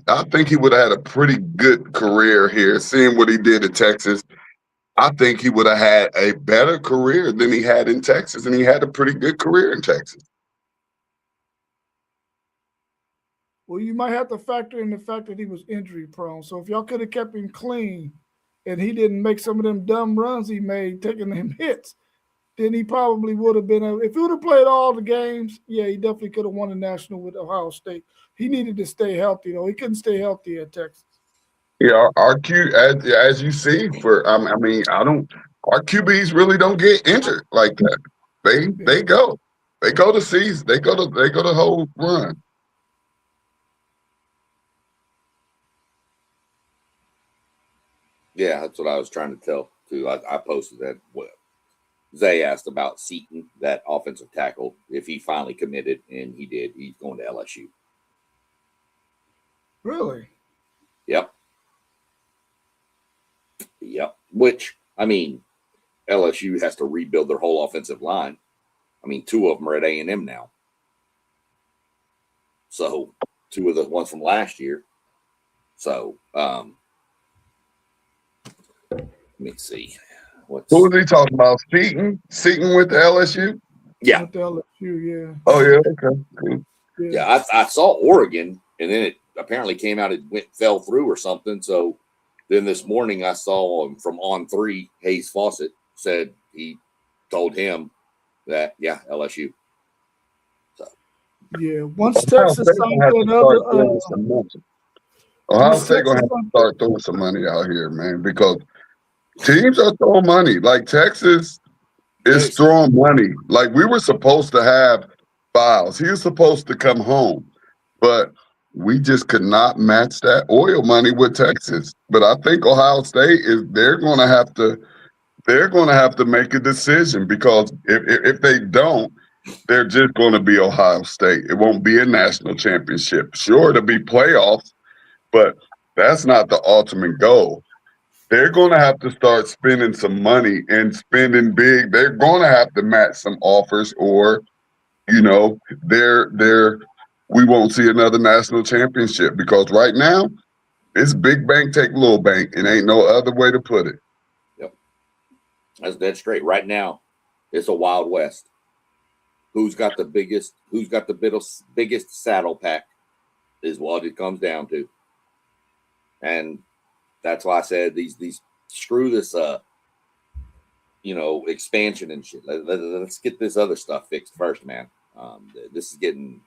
I think he would have had a pretty good career here, seeing what he did at Texas. I think he would have had a better career than he had in Texas, and he had a pretty good career in Texas. Well, you might have to factor in the fact that he was injury prone. So if y'all could have kept him clean and he didn't make some of them dumb runs he made, taking them hits, then he probably would have been if he would have played all the games, yeah, he definitely could have won a national with Ohio State. He needed to stay healthy, though. He couldn't stay healthy at Texas. Yeah, our as you see, our QBs really don't get injured like that. They go to season, they go to whole run. Yeah, that's what I was trying to tell too. I posted that. Zay asked about Seaton, that offensive tackle, if he finally committed, and he did. He's going to LSU. Really? Yep. Which, LSU has to rebuild their whole offensive line. 2 of them are at A&M now. So 2 of the ones from last year. So let me see. Who was he talking about? Seaton with the LSU? Yeah. With the LSU, yeah. Oh yeah, okay. Cool. Yeah, I saw Oregon, and then it apparently came out, it fell through or something. So then this morning I saw him from On3, Hayes Fawcett said he told him that, LSU. So yeah, once Texas signed that other Ohio State gonna have to start throwing some money out here, man, because teams are throwing money. Like Texas is throwing money. Like we were supposed to have Files. He was supposed to come home, but we just could not match that oil money with Texas. But I think Ohio State they're gonna have to make a decision, because if they don't, they're just going to be Ohio State. It won't be a national championship. Sure, it'll be playoffs, but that's not the ultimate goal. They're going to have to start spending some money and spending big. They're going to have to match some offers, or, we won't see another national championship, because right now it's big bank take little bank, and ain't no other way to put it. Yep. That's dead straight. Right now, it's a Wild West. Who's got the biggest saddle pack is what it comes down to. And that's why I said these screw this expansion and shit. Let's get this other stuff fixed first, man. This is getting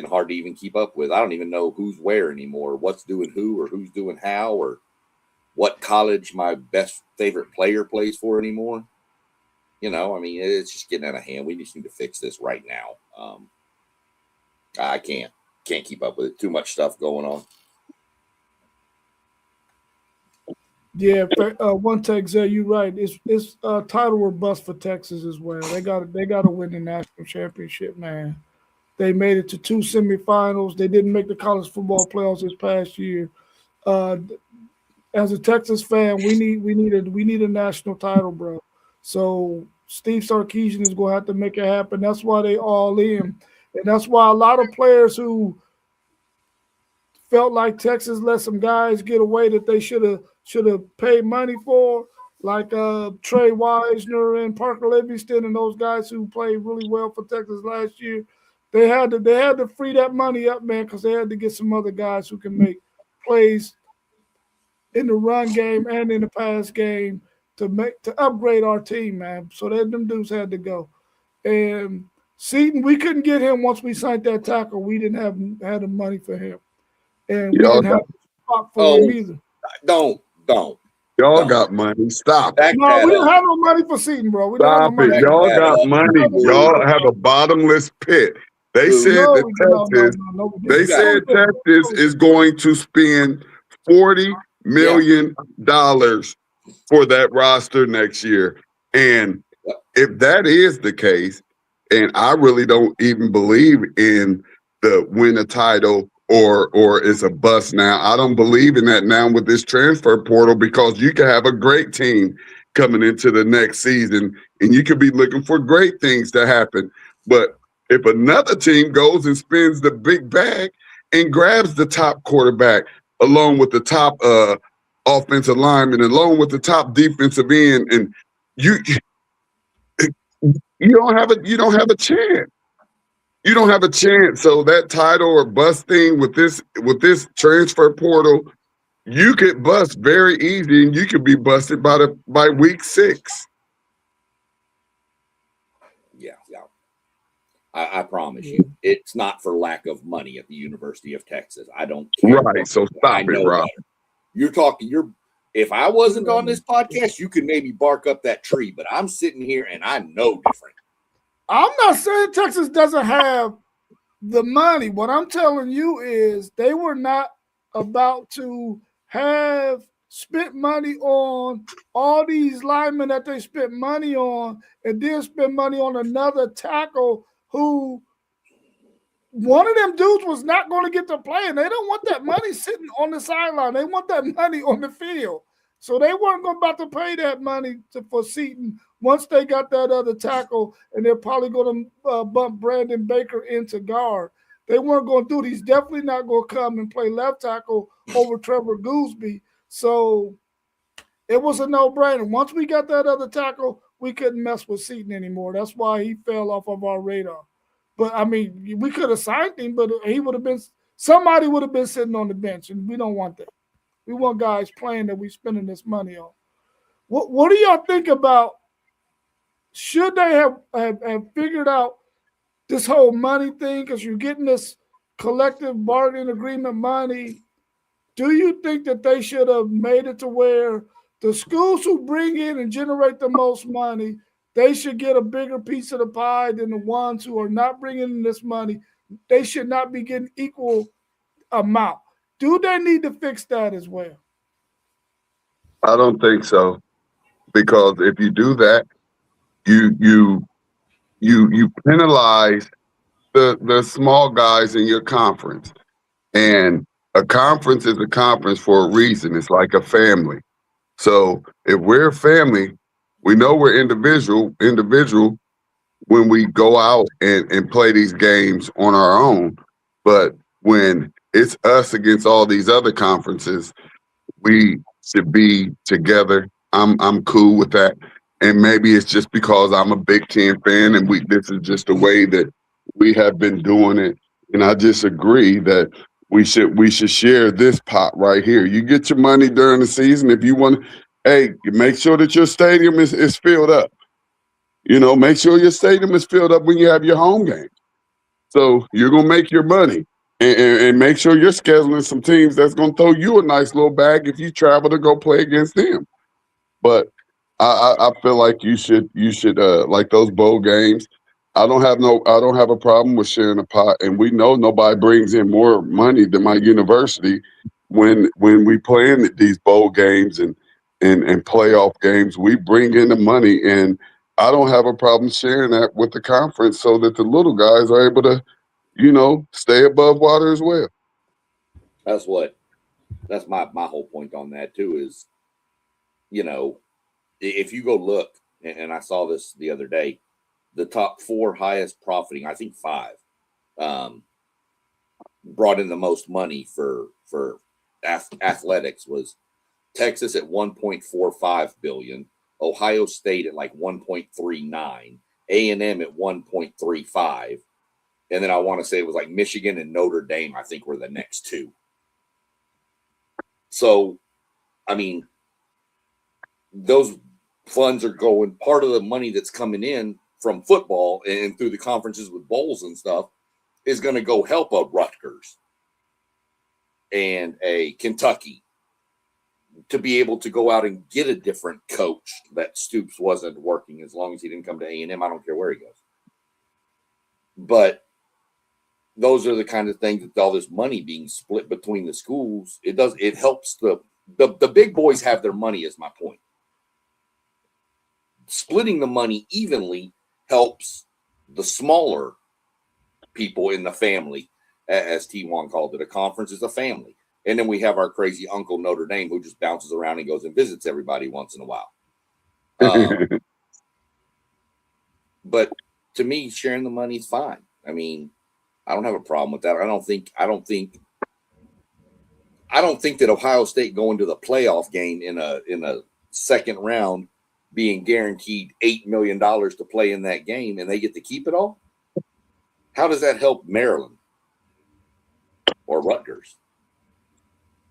hard to even keep up with. I don't even know who's where anymore, what's doing who, or who's doing how, or what college my best favorite player plays for anymore. I mean, it's just getting out of hand. We just need to fix this right now. I can't keep up with it. Too much stuff going on. Yeah, one Tech, you're right. It's title or bust for Texas as well. They got to win the national championship, man. They made it to 2 semifinals. They didn't make the college football playoffs this past year. As a Texas fan, we need a national title, bro. So Steve Sarkisian is going to have to make it happen. That's why they all in, and that's why a lot of players who felt like Texas let some guys get away that they should have paid money for, like Trey Wisner and Parker Livingston and those guys who played really well for Texas last year. They had to free that money up, man, because they had to get some other guys who can make plays in the run game and in the pass game to upgrade our team, man. So them dudes had to go. And Seaton, we couldn't get him once we signed that tackle. We didn't have the money for him, and we didn't have the spot for him either. Don't. Y'all got money. Stop. No, we didn't have no money for Seaton, bro. We Stop it. Y'all got money. Y'all have a bottomless pit. They said Texas is going to spend $40 million for that roster next year. And if that is the case, and I really don't even believe in the win a title or it's a bust now. I don't believe in that now with this transfer portal, because you can have a great team coming into the next season and you could be looking for great things to happen. But if another team goes and spends the big bag and grabs the top quarterback along with the top offensive lineman, along with the top defensive end, and you don't have a chance. You don't have a chance. So that title or bust thing with this transfer portal, you could bust very easy, and you could be busted by week 6. Yeah. I promise you, it's not for lack of money at the University of Texas. I don't care. Right. So stop it, Rob. If I wasn't on this podcast, you could maybe bark up that tree, but I'm sitting here and I know different. I'm not saying Texas doesn't have the money. What I'm telling you is they were not about to have spent money on all these linemen that they spent money on, and then spend money on another tackle who one of them dudes was not going to get to play, and they don't want that money sitting on the sideline. They want that money on the field. So they weren't about to pay that money for Seaton once they got that other tackle, and they're probably going to bump Brandon Baker into guard. They weren't going to do it. He's definitely not going to come and play left tackle over Trevor Gooseby. So it was a no-brainer. Once we got that other tackle, we couldn't mess with Seaton anymore. That's why he fell off of our radar. But, I mean, we could have signed him, but somebody would have been sitting on the bench, and we don't want that. We want guys playing that we're spending this money on. What do y'all think about, should they have figured out this whole money thing, because you're getting this collective bargaining agreement money? Do you think that they should have made it to where the schools who bring in and generate the most money, they should get a bigger piece of the pie than the ones who are not bringing in this money? They should not be getting equal amount. Do they need to fix that as well? I don't think so, because if you do that, you penalize the small guys in your conference, and a conference is a conference for a reason. It's like a family. So if we're a family, we know we're individual when we go out and play these games on our own. But when it's us against all these other conferences, we should be together. I'm cool with that. And maybe it's just because I'm a Big Ten fan and this is just the way that we have been doing it. And I just agree that we should share this pot right here. You get your money during the season. If you want, hey, make sure that your stadium is filled up. Make sure your stadium is filled up when you have your home game. So you're gonna make your money, and make sure you're scheduling some teams that's gonna throw you a nice little bag if you travel to go play against them. But I feel like you should like those bowl games. I don't have a problem with sharing a pot, and we know nobody brings in more money than my university when we play in these bowl games and playoff games. We bring in the money, and I don't have a problem sharing that with the conference so that the little guys are able to stay above water as well. That's my whole point on that too is, if you go look, and I saw this the other day, the top 4 highest profiting, I think 5, brought in the most money for athletics was Texas at 1.45 billion, Ohio State at like 1.39, A&M at 1.35, and then I want to say it was like Michigan and Notre Dame, I think, were the next 2. So, I mean, those funds are going, part of the money that's coming in from football and through the conferences with bowls and stuff is going to go help a Rutgers and a Kentucky to be able to go out and get a different coach that Stoops wasn't working as long as he didn't come to A&M. I don't care where he goes. But those are the kind of things that all this money being split between the schools, it helps the big boys have their money is my point. Splitting the money evenly helps the smaller people in the family, as T1 called it. A conference is a family. And then we have our crazy uncle Notre Dame who just bounces around and goes and visits everybody once in a while. But to me, sharing the money is fine. I mean, I don't have a problem with that. I don't think that Ohio State going to the playoff game in a second round being guaranteed $8 million to play in that game and they get to keep it all. How does that help Maryland or Rutgers?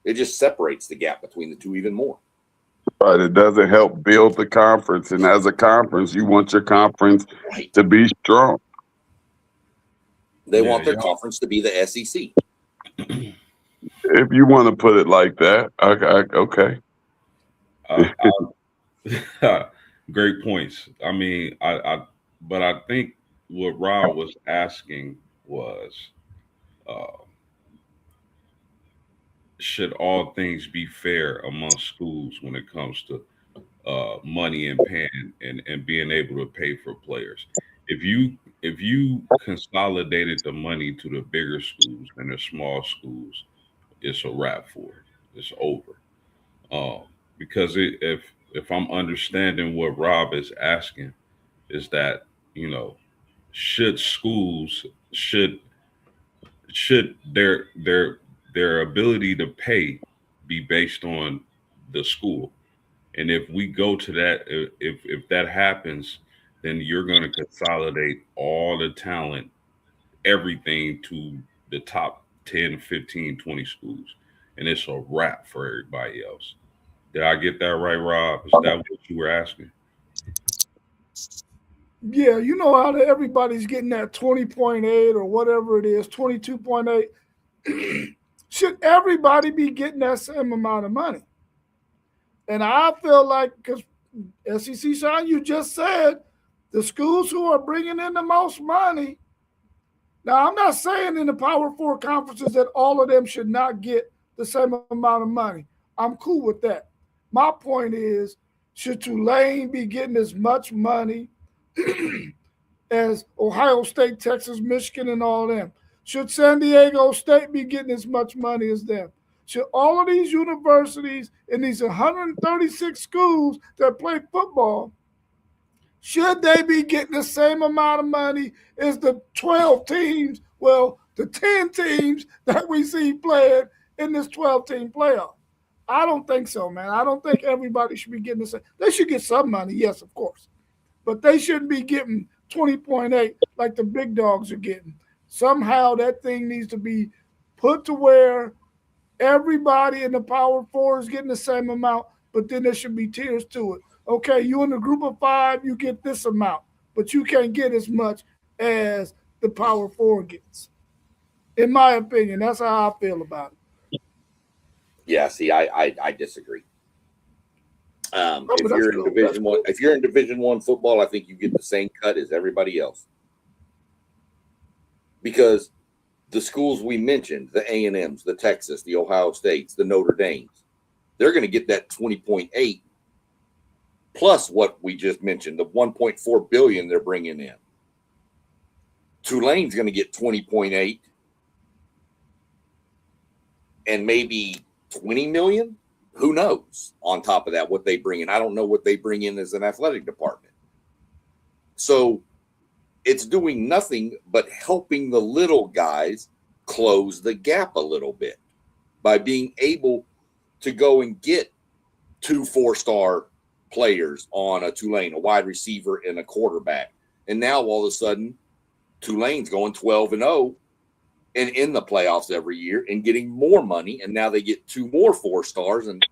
It just separates the gap between the two even more. Right. It doesn't help build the conference. And as a conference, you want your conference to be strong. They want their conference to be the SEC. If you want to put it like that, okay. Great points. I mean, but I think what Rob was asking was, should all things be fair among schools when it comes to money and paying and being able to pay for players? If you consolidated the money to the bigger schools and the small schools, it's a wrap for it. It's over. Because if I'm understanding what Rob is asking, is that should schools should their ability to pay be based on the school? And if we go to that, if that happens, then you're going to consolidate all the talent, everything to the top 10, 15, 20 schools. And it's a wrap for everybody else. Did I get that right, Rob? Is that what you were asking? Yeah, you know how everybody's getting that 20.8 or whatever it is, 22.8. Should everybody be getting that same amount of money? And I feel like, because SEC Sean, you just said the schools who are bringing in the most money. Now, I'm not saying in the Power Four conferences that all of them should not get the same amount of money. I'm cool with that. My point is, should Tulane be getting as much money as Ohio State, Texas, Michigan, and all them? Should San Diego State be getting as much money as them? Should all of these universities and these 136 schools that play football, should they be getting the same amount of money as the 12 teams, well, the 10 teams that we see playing in this 12-team playoff? I don't think so, man. I don't think everybody should be getting the same. They should get some money, yes, of course. But they shouldn't be getting 20.8 like the big dogs are getting. Somehow that thing needs to be put to where everybody in the Power Four is getting the same amount. but then there should be tiers to it. Okay, you in the group of 5, you get this amount, but you can't get as much as the Power 4 gets. In my opinion, that's how I feel about it. Yeah, see, I disagree. If you're in cool. Division One, if you're in Division One football, I think you get the same cut as everybody else. Because the schools we mentioned, the A&Ms, the Texas, the Ohio States, the Notre Dames, they're going to get that 20.8 plus what we just mentioned, the 1.4 billion they're bringing in. Tulane's going to get 20.8 and maybe 20 million. Who knows? On top of that, what they bring in. I don't know what they bring in as an athletic department. So it's doing nothing but helping the little guys close the gap a little bit by being able to go and get 2 4-star players on a Tulane, a wide receiver and a quarterback. And now all of a sudden, Tulane's going 12-0 and in the playoffs every year and getting more money. And now they get 2 more 4-stars. And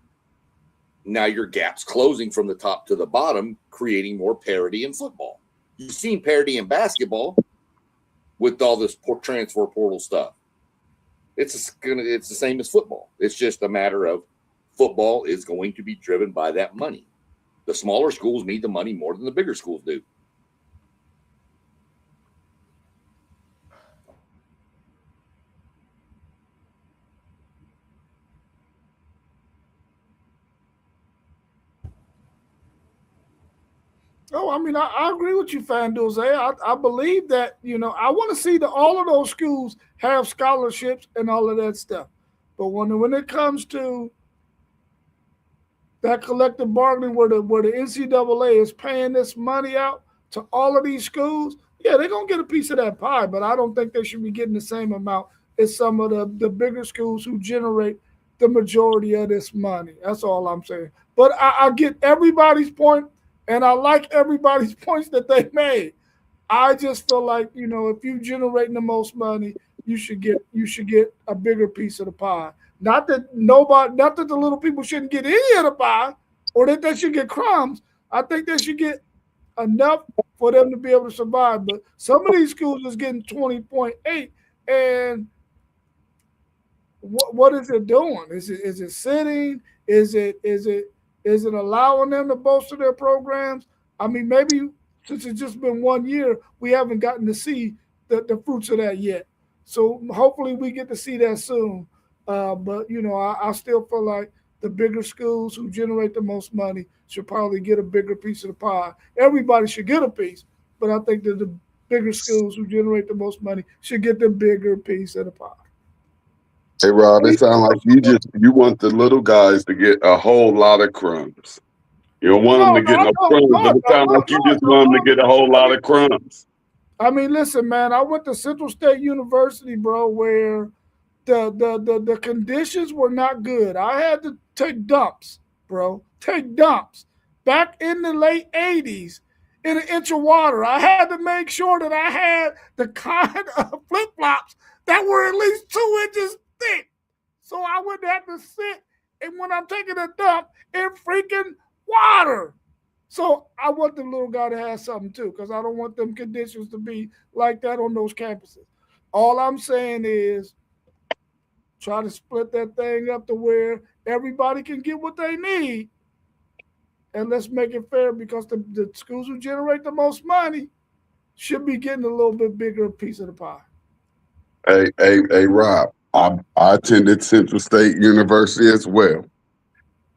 now your gap's closing from the top to the bottom, creating more parity in football. You've seen parity in basketball with all this transfer portal stuff. It's the same as football. It's just a matter of football is going to be driven by that money. The smaller schools need the money more than the bigger schools do. Oh, I mean, I agree with you, FanDuel. I believe that, I want to see all of those schools have scholarships and all of that stuff. But when it comes to that collective bargaining where the NCAA is paying this money out to all of these schools, yeah, they're going to get a piece of that pie, but I don't think they should be getting the same amount as some of the bigger schools who generate the majority of this money. That's all I'm saying. But I get everybody's point, and I like everybody's points that they made. I just feel like, if you're generating the most money, you should get a bigger piece of the pie. Not that the little people shouldn't get any of the pie or that they should get crumbs. I think they should get enough for them to be able to survive. But some of these schools is getting 20.8, and what is it doing? Is it sitting? Is it allowing them to bolster their programs? I mean, maybe since it's just been 1 year, we haven't gotten to see the fruits of that yet. So hopefully we get to see that soon. But, I still feel like the bigger schools who generate the most money should probably get a bigger piece of the pie. Everybody should get a piece, but I think that the bigger schools who generate the most money should get the bigger piece of the pie. Hey, Rob, it sounds like you want the little guys to get a whole lot of crumbs. You don't want them to get no crumbs, but it sounds like you just want them to get a whole lot of crumbs. I mean, listen, man, I went to Central State University, bro, where the conditions were not good. I had to take dumps, bro. Take dumps. Back in the late 80s in an inch of water. I had to make sure that I had the kind of flip-flops that were at least 2 inches thick. So I wouldn't have to sit and when I'm taking a dump in freaking water. So I want the little guy to have something too, because I don't want them conditions to be like that on those campuses. All I'm saying is try to split that thing up to where everybody can get what they need. And let's make it fair, because the schools who generate the most money should be getting a little bit bigger piece of the pie. Hey, Rob, I attended Central State University as well.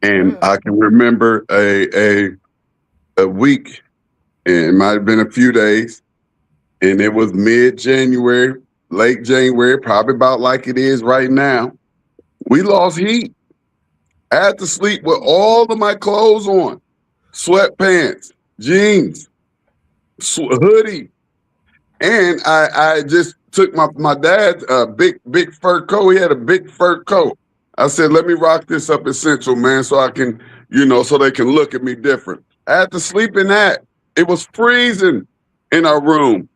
And I can remember a week, and it might have been a few days, and it was mid-January, late January, probably about like it is right now. We lost heat. I had to sleep with all of my clothes on, sweatpants, jeans, hoodie. And I just took my dad's big fur coat. He had a big fur coat. I said, let me rock this up at Central, man, so I can, so they can look at me different. I had to sleep in that. It was freezing in our room.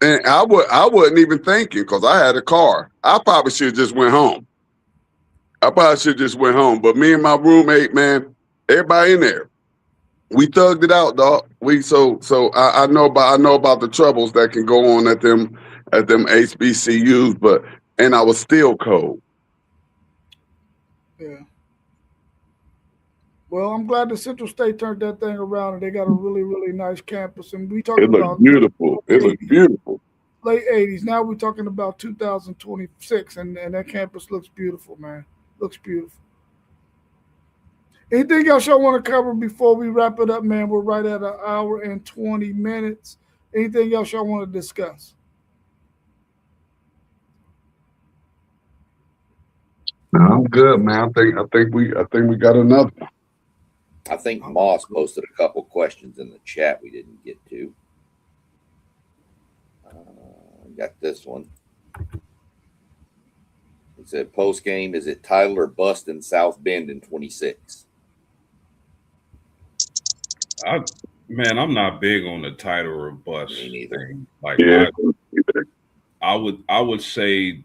And I wasn't even thinking, because I had a car. I probably should have just went home. But me and my roommate, man, Everybody in there. We thugged it out, dog. I know about the troubles that can go on at them HBCUs, and I was still cold. Yeah. Well, I'm glad that Central State turned that thing around, and they got a really, really nice campus. And we talking It looked about beautiful. It looked beautiful. Late 80s. Now we're talking about 2026, and that campus looks beautiful, man. Looks beautiful. Anything else y'all want to cover before we wrap it up, man? We're right at 1 hour and 20 minutes. Anything else y'all want to discuss? No, I'm good, man. I think we got another one. I think Moss posted a couple questions in the chat we didn't get to. Got this one. He said, post game, is it title or bust in South Bend in 26? Man, I'm not big on the title or bust. Me neither. Thing. Like, Yeah. I would say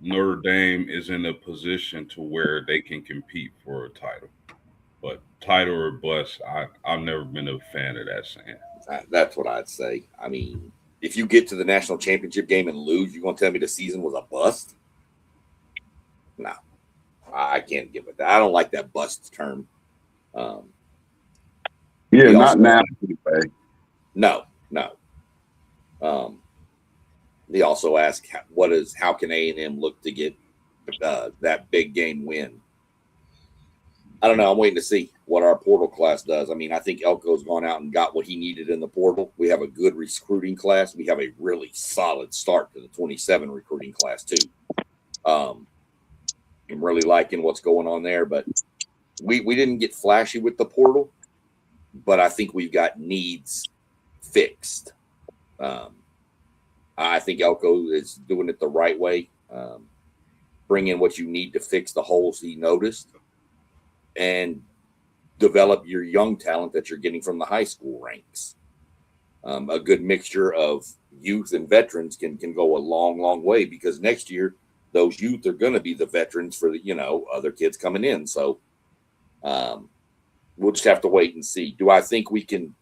Notre Dame is in a position to where they can compete for a title. But title or bust, I've never been a fan of that saying. That's what I'd say. I mean, if you get to the national championship game and lose, you're going to tell me the season was a bust? No, I can't get with that. I don't like that bust term. Yeah, not now. Anyway. No. He also asked, how can A&M look to get that big game win? I don't know. I'm waiting to see what our portal class does. I mean, I think Elko's gone out and got what he needed in the portal. We have a good recruiting class. We have a really solid start to the 27 recruiting class too. I'm really liking what's going on there, but we didn't get flashy with the portal, but I think we've got needs fixed. I think Elko is doing it the right way. Bring in what you need to fix the holes he noticed, and develop your young talent that you're getting from the high school ranks. A good mixture of youth and veterans can go a long, long way, because next year those youth are going to be the veterans for the other kids coming in. So we'll just have to wait and see. Do I think we can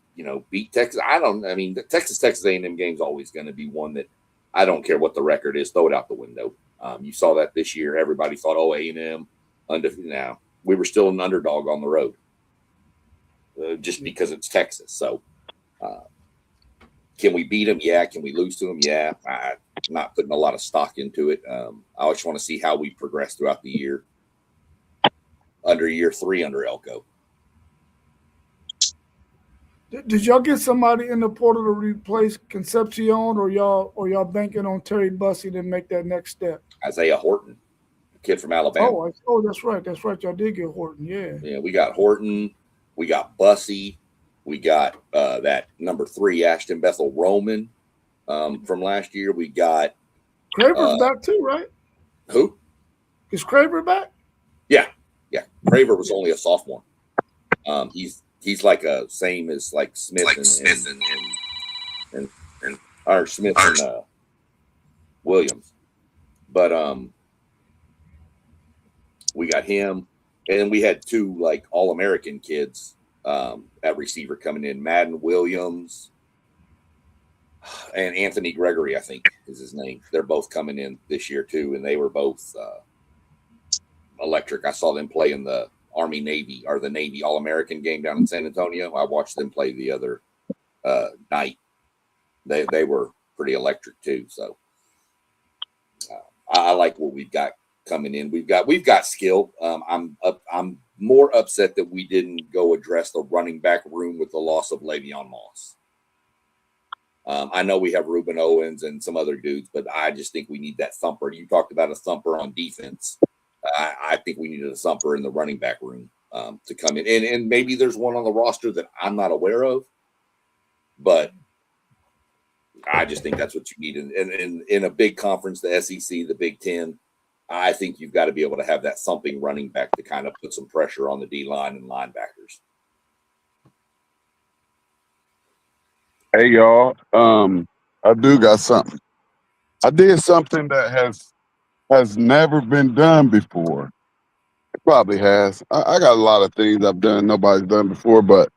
beat Texas? I mean, the Texas A&M game is always going to be one that I don't care what the record is, throw it out the window. You saw that this year. Everybody thought, A&M undefeated. Now we were still an underdog on the road, just because it's Texas. So can we beat them? Yeah. Can we lose to them? Yeah. I'm not putting a lot of stock into it. I just want to see how we progress throughout the year. Under year 3 under Elko. Did y'all get somebody in the portal to replace Concepcion, or y'all banking on Terry Bussey to make that next step? Isaiah Horton, a kid from Alabama. Oh, that's right. Y'all did get Horton. Yeah, we got Horton. We got Bussey. We got that number 3 Ashton Bethel Roman from last year. We got Craver's back too, right? Who? Is Craver back? Yeah. Craver was only a sophomore. He's like a same as like Smith and Smith and Williams, but we got him, and we had 2 like All-American kids at receiver coming in. Madden Williams and Anthony Gregory, I think is his name. They're both coming in this year too, and they were both electric. I saw them play in the Army-Navy or the Navy All-American game down in San Antonio. I watched them play the other night. They were pretty electric too. So I like what we've got coming in. We've got skill. I'm more upset that we didn't go address the running back room with the loss of Le'Veon Moss. I know we have Reuben Owens and some other dudes, but I just think we need that thumper. You talked about a thumper on defense. I think we needed a thumper in the running back room to come in. And maybe there's one on the roster that I'm not aware of, but I just think that's what you need. In a big conference, the SEC, the Big Ten, I think you've got to be able to have that thumping running back to kind of put some pressure on the D-line and linebackers. Hey, y'all. I do got something. I did something that has never been done before. probably has. I got a lot of things I've done nobody's done before, but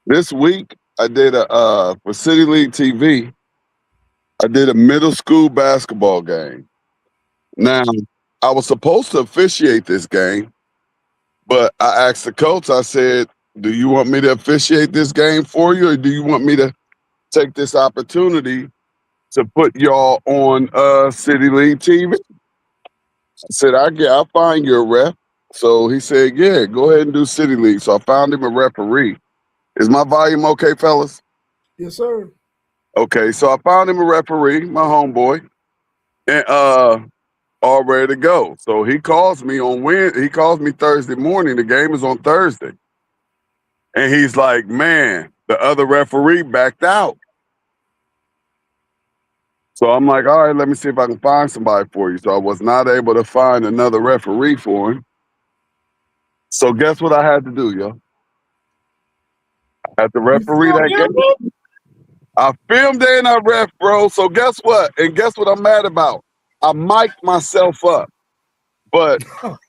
this week I did for City League TV. I did a middle school basketball game. Now I was supposed to officiate this game, but I asked the coach. I said, "Do you want me to officiate this game for you, or do you want me to take this opportunity to put y'all on City League TV?" I said, I'll find you a ref. So he said, yeah, go ahead and do City League. So I found him a referee. Is my volume okay, fellas? Yes, sir. Okay, so I found him a referee, my homeboy, and all ready to go. So he calls me on Wednesday. He calls me Thursday morning. The game is on Thursday. And he's like, man, the other referee backed out. So I'm like, all right, let me see if I can find somebody for you. So I was not able to find another referee for him. So guess what I had to do, yo? I had to referee that game. I filmed and I ref, bro. So guess what? And guess what I'm mad about? I mic'd myself up. But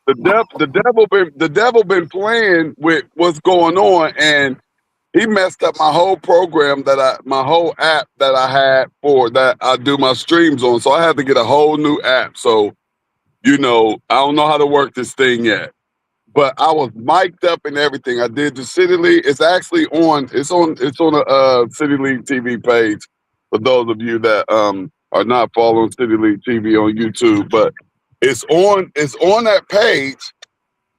the devil been playing with what's going on, and he messed up my whole program my whole app that I had for that I do my streams on. So I had to get a whole new app. So, I don't know how to work this thing yet. But I was mic'd up and everything. I did the City League. It's actually on. It's on a City League TV page for those of you that are not following City League TV on YouTube. But it's on that page,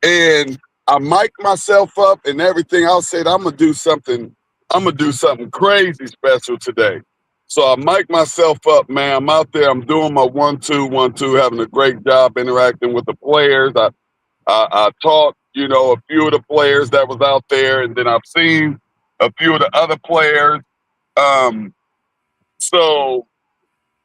and I mic'd myself up and everything. I said I'm gonna do something. I'm gonna do something crazy special today. So I mic'd myself up, man. I'm out there. I'm doing my 1-2, 1-2, having a great job interacting with the players. I taught, a few of the players that was out there, and then I've seen a few of the other players. So,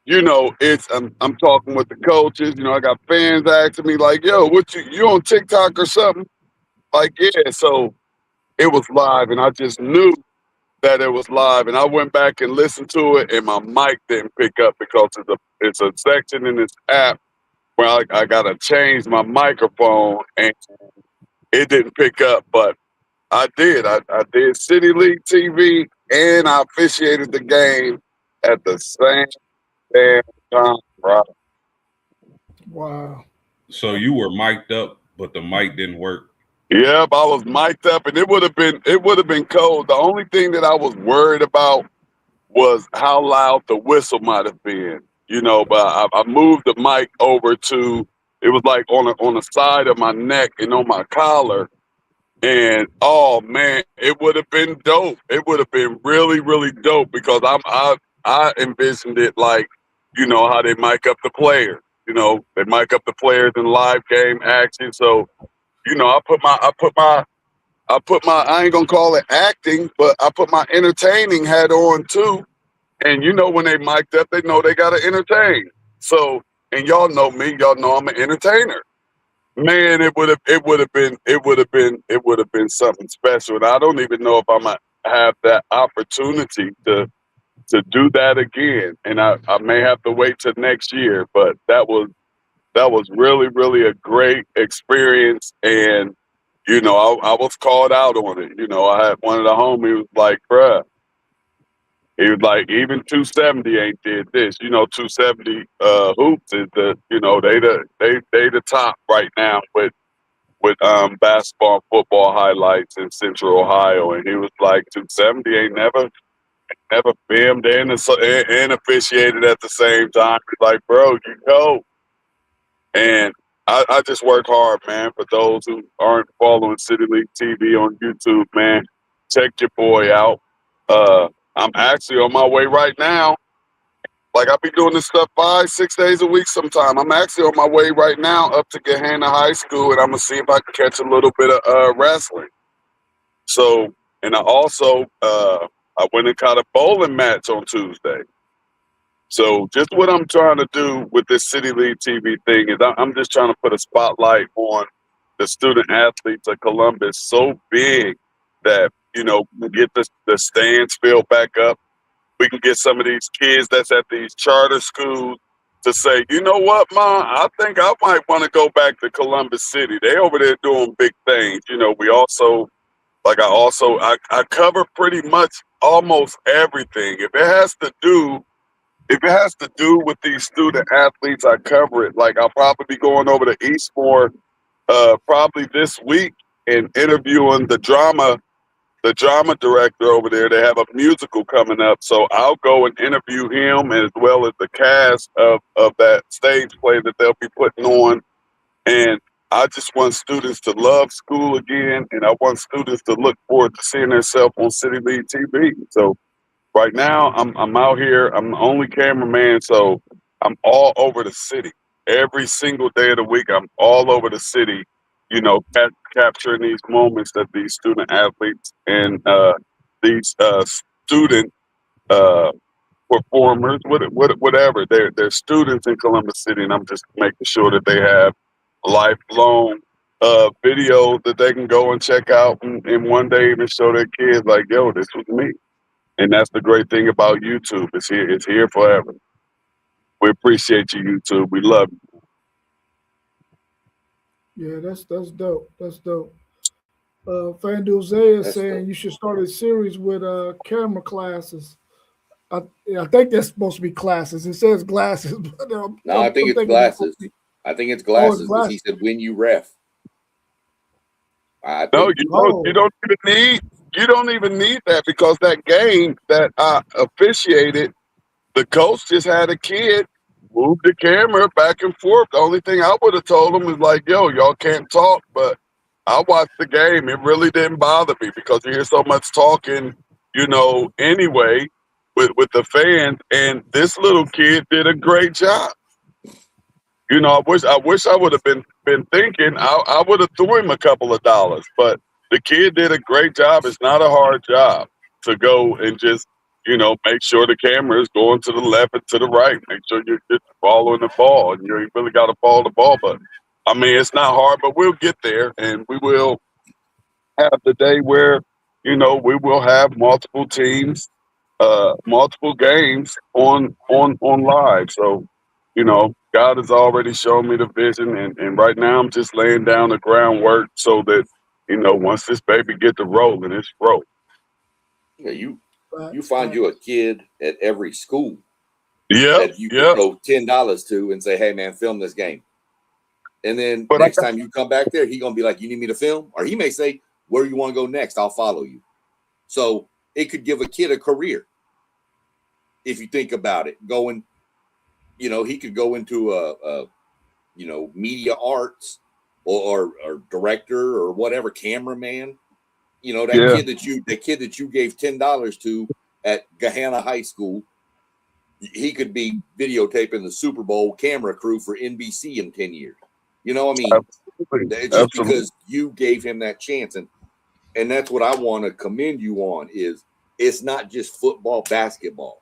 I'm talking with the coaches. I got fans asking me like, "Yo, what you on TikTok or something?" Like, yeah. So it was live, and I just knew that it was live, and I went back and listened to it, and my mic didn't pick up because it's a section in this app where I gotta change my microphone, and it didn't pick up, but I did. I did City League TV, and I officiated the game at the same damn time, bro. Wow. So you were mic'd up, but the mic didn't work. Yep, I was mic'd up, and it would have been cold. The only thing that I was worried about was how loud the whistle might have been, But I moved the mic over to, it was like on the side of my neck and on my collar. And oh man, it would have been dope. It would have been really, really dope because I envisioned it like, how they mic up the players. They mic up the players in live game action. So, I put my I ain't gonna call it acting, but I put my entertaining hat on too. And when they mic'd up, they know they gotta entertain. So, and y'all know me, y'all know I'm an entertainer. Man, it would have been something special. And I don't even know if I'm gonna have that opportunity to do that again. And I may have to wait till next year. But that was really, really a great experience. And I was called out on it. I had one of the homies was like, bruh. He was like, even 270 ain't did this. 270 hoops is they the top right now with basketball and football highlights in Central Ohio. And he was like, 270 ain't never filmed and officiated at the same time. He's like, bro, you go. And I just work hard, man. For those who aren't following City League TV on YouTube, man, check your boy out. I'm actually on my way right now. Like, I be doing this stuff 5-6 days a week sometime. I'm actually on my way right now up to Gahanna High School, and I'm going to see if I can catch a little bit of wrestling. So, and I also, I went and caught a bowling match on Tuesday. So just what I'm trying to do with this City League TV thing is I'm just trying to put a spotlight on the student athletes of Columbus so big that, we get the stands filled back up. We can get some of these kids that's at these charter schools to say, you know what, Ma, I think I might want to go back to Columbus City. They over there doing big things. You know, I cover pretty much almost everything. If it has to do with these student athletes, I cover it. Like I'll probably be going over to Eastmore probably this week and interviewing the drama director over there. They have a musical coming up, so I'll go and interview him as well as the cast of that stage play that they'll be putting on. And I just want students to love school again, and I want students to look forward to seeing themselves on City League TV. So right now, I'm out here. I'm the only cameraman, so I'm all over the city. Every single day of the week, I'm all over the city, you know, capturing these moments that these student athletes and these student uh, performers, whatever, they're students in Columbus City, and I'm just making sure that they have lifelong video that they can go and check out and one day even show their kids like, yo, this was me. And that's the great thing about YouTube. It's here forever. We appreciate you, YouTube. We love you. Yeah, that's dope. That's dope. FanDuel Zay is saying dope. You should start a series with camera classes. I think that's supposed to be classes. It says glasses, but no, I think it's glasses. I think it's glasses because he said when you ref. No, you don't even need that, because that game that I officiated, the coach just had a kid move the camera back and forth. The only thing I would have told him is like, yo, y'all can't talk, but I watched the game. It really didn't bother me because you hear so much talking, you know, anyway, with the fans. And this little kid did a great job. You know, I wish I would have been thinking. I would have threw him a couple of dollars, but the kid did a great job. It's not a hard job to go and just, you know, make sure the camera is going to the left and to the right. Make sure you're just following the ball, and you really got to follow the ball. But I mean, it's not hard, but we'll get there, and we will have the day where, you know, we will have multiple teams, multiple games on live. So, you know, God has already shown me the vision, and right now I'm just laying down the groundwork so that, you know, once this baby get to rolling, it's rolling. Yeah, you find you a kid at every school that you can throw $10 to and say, hey man, film this game. And then next time you come back there, he's gonna be like, you need me to film? Or he may say, where you want to go next, I'll follow you. So it could give a kid a career. If you think about it, going, you know, he could go into a you know, media arts or director or whatever, cameraman. You know, that kid that you gave $10 to at Gahanna High School, he could be videotaping the Super Bowl camera crew for NBC in 10 years. You know what I mean? Just because you gave him that chance. And that's what I want to commend you on is it's not just football, basketball.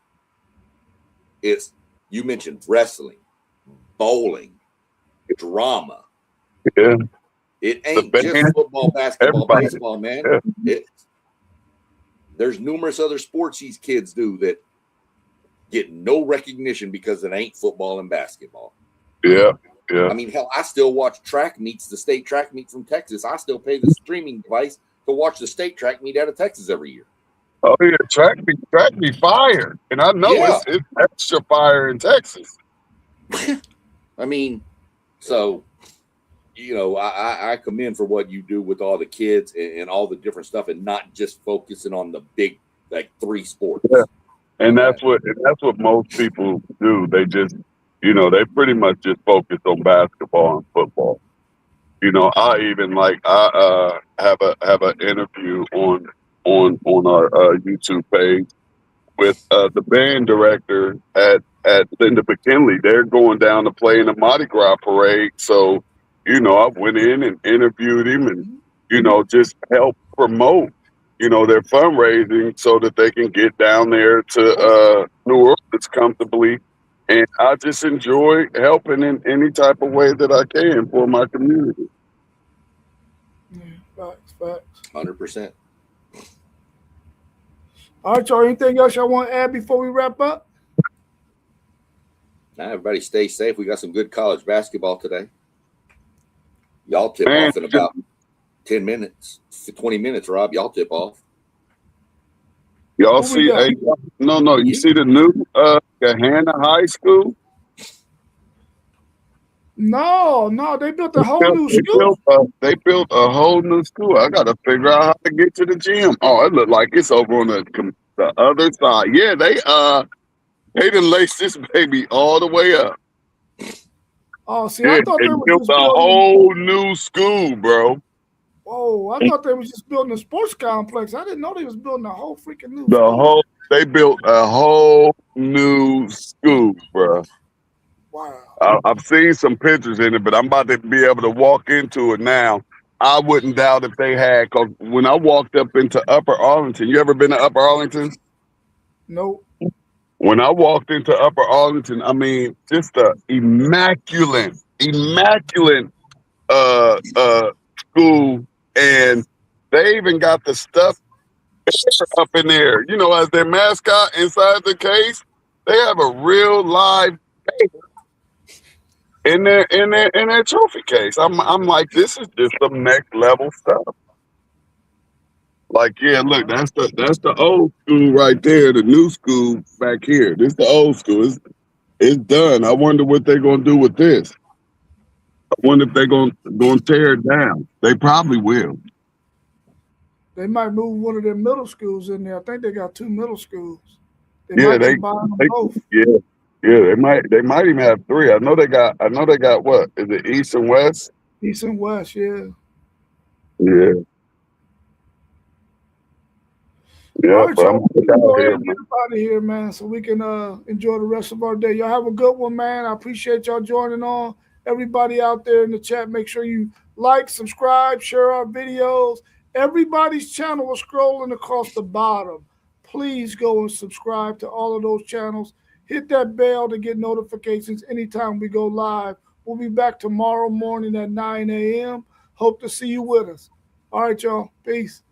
It's, you mentioned wrestling, bowling, drama. Yeah. It ain't just football, basketball, baseball, man. Yeah. There's numerous other sports these kids do that get no recognition because it ain't football and basketball. Yeah, yeah. I mean, hell, I still watch track meets, the state track meet from Texas. I still pay the streaming device to watch the state track meet out of Texas every year. Oh yeah, track me fire, and I know it's extra fire in Texas. I mean, so you know, I commend for what you do with all the kids and all the different stuff, and not just focusing on the big, like, 3 sports. Yeah. And that's what most people do. They just, you know, they pretty much just focus on basketball and football. You know, I even have an interview on our YouTube page with the band director at Linda McKinley. They're going down to play in the Mardi Gras parade. So, you know, I went in and interviewed him and, you know, just help promote, you know, their fundraising so that they can get down there to New Orleans comfortably. And I just enjoy helping in any type of way that I can for my community. Yeah, facts. 100%. All right, y'all. Anything else y'all want to add before we wrap up? Now, everybody stay safe. We got some good college basketball today. Y'all tip Man, off in about 10 minutes, 20 minutes, Rob. Y'all tip off. y'all What we see? got? Hey, no. You see the new Gahanna High School? No, they built a whole new school. They built a whole new school. I got to figure out how to get to the gym. Oh, it look like it's over on the other side. Yeah, they done laced this baby all the way up. Oh, see, Yeah, I thought they they were built just a building. whole new school, bro. Oh, I thought they was just building a sports complex. I didn't know they was building a whole freaking new The school. whole they built a whole new school, bro. Wow. I've seen some pictures in it, but I'm about to be able to walk into it now. I wouldn't doubt if they had, because when I walked up into Upper Arlington, you ever been to Upper Arlington? Nope. When I walked into Upper Arlington, I mean, just a immaculate school, and they even got the stuff up in there. You know, as their mascot inside the case, they have a real live in their trophy case. I'm like, this is just some next level stuff. Like, yeah, look, that's the old school right there. The new school back here. This the old school. It's done. I wonder what they're gonna do with this. I wonder if they're gonna tear it down. They probably will. They might move one of their middle schools in there. I think they got two middle schools. They Yeah, might combine them both. yeah, they might even have three. I know they got what? Is it East and West? East and West, yeah. Yeah, All yeah, right, but I'm y'all. We can out go ahead here, and man. get up out of here, man, so we can enjoy the rest of our day. Y'all have a good one, man. I appreciate y'all joining on. Everybody out there in the chat, make sure you like, subscribe, share our videos. Everybody's channel is scrolling across the bottom. Please go and subscribe to all of those channels. Hit that bell to get notifications anytime we go live. We'll be back tomorrow morning at 9 a.m. Hope to see you with us. All right, y'all. Peace.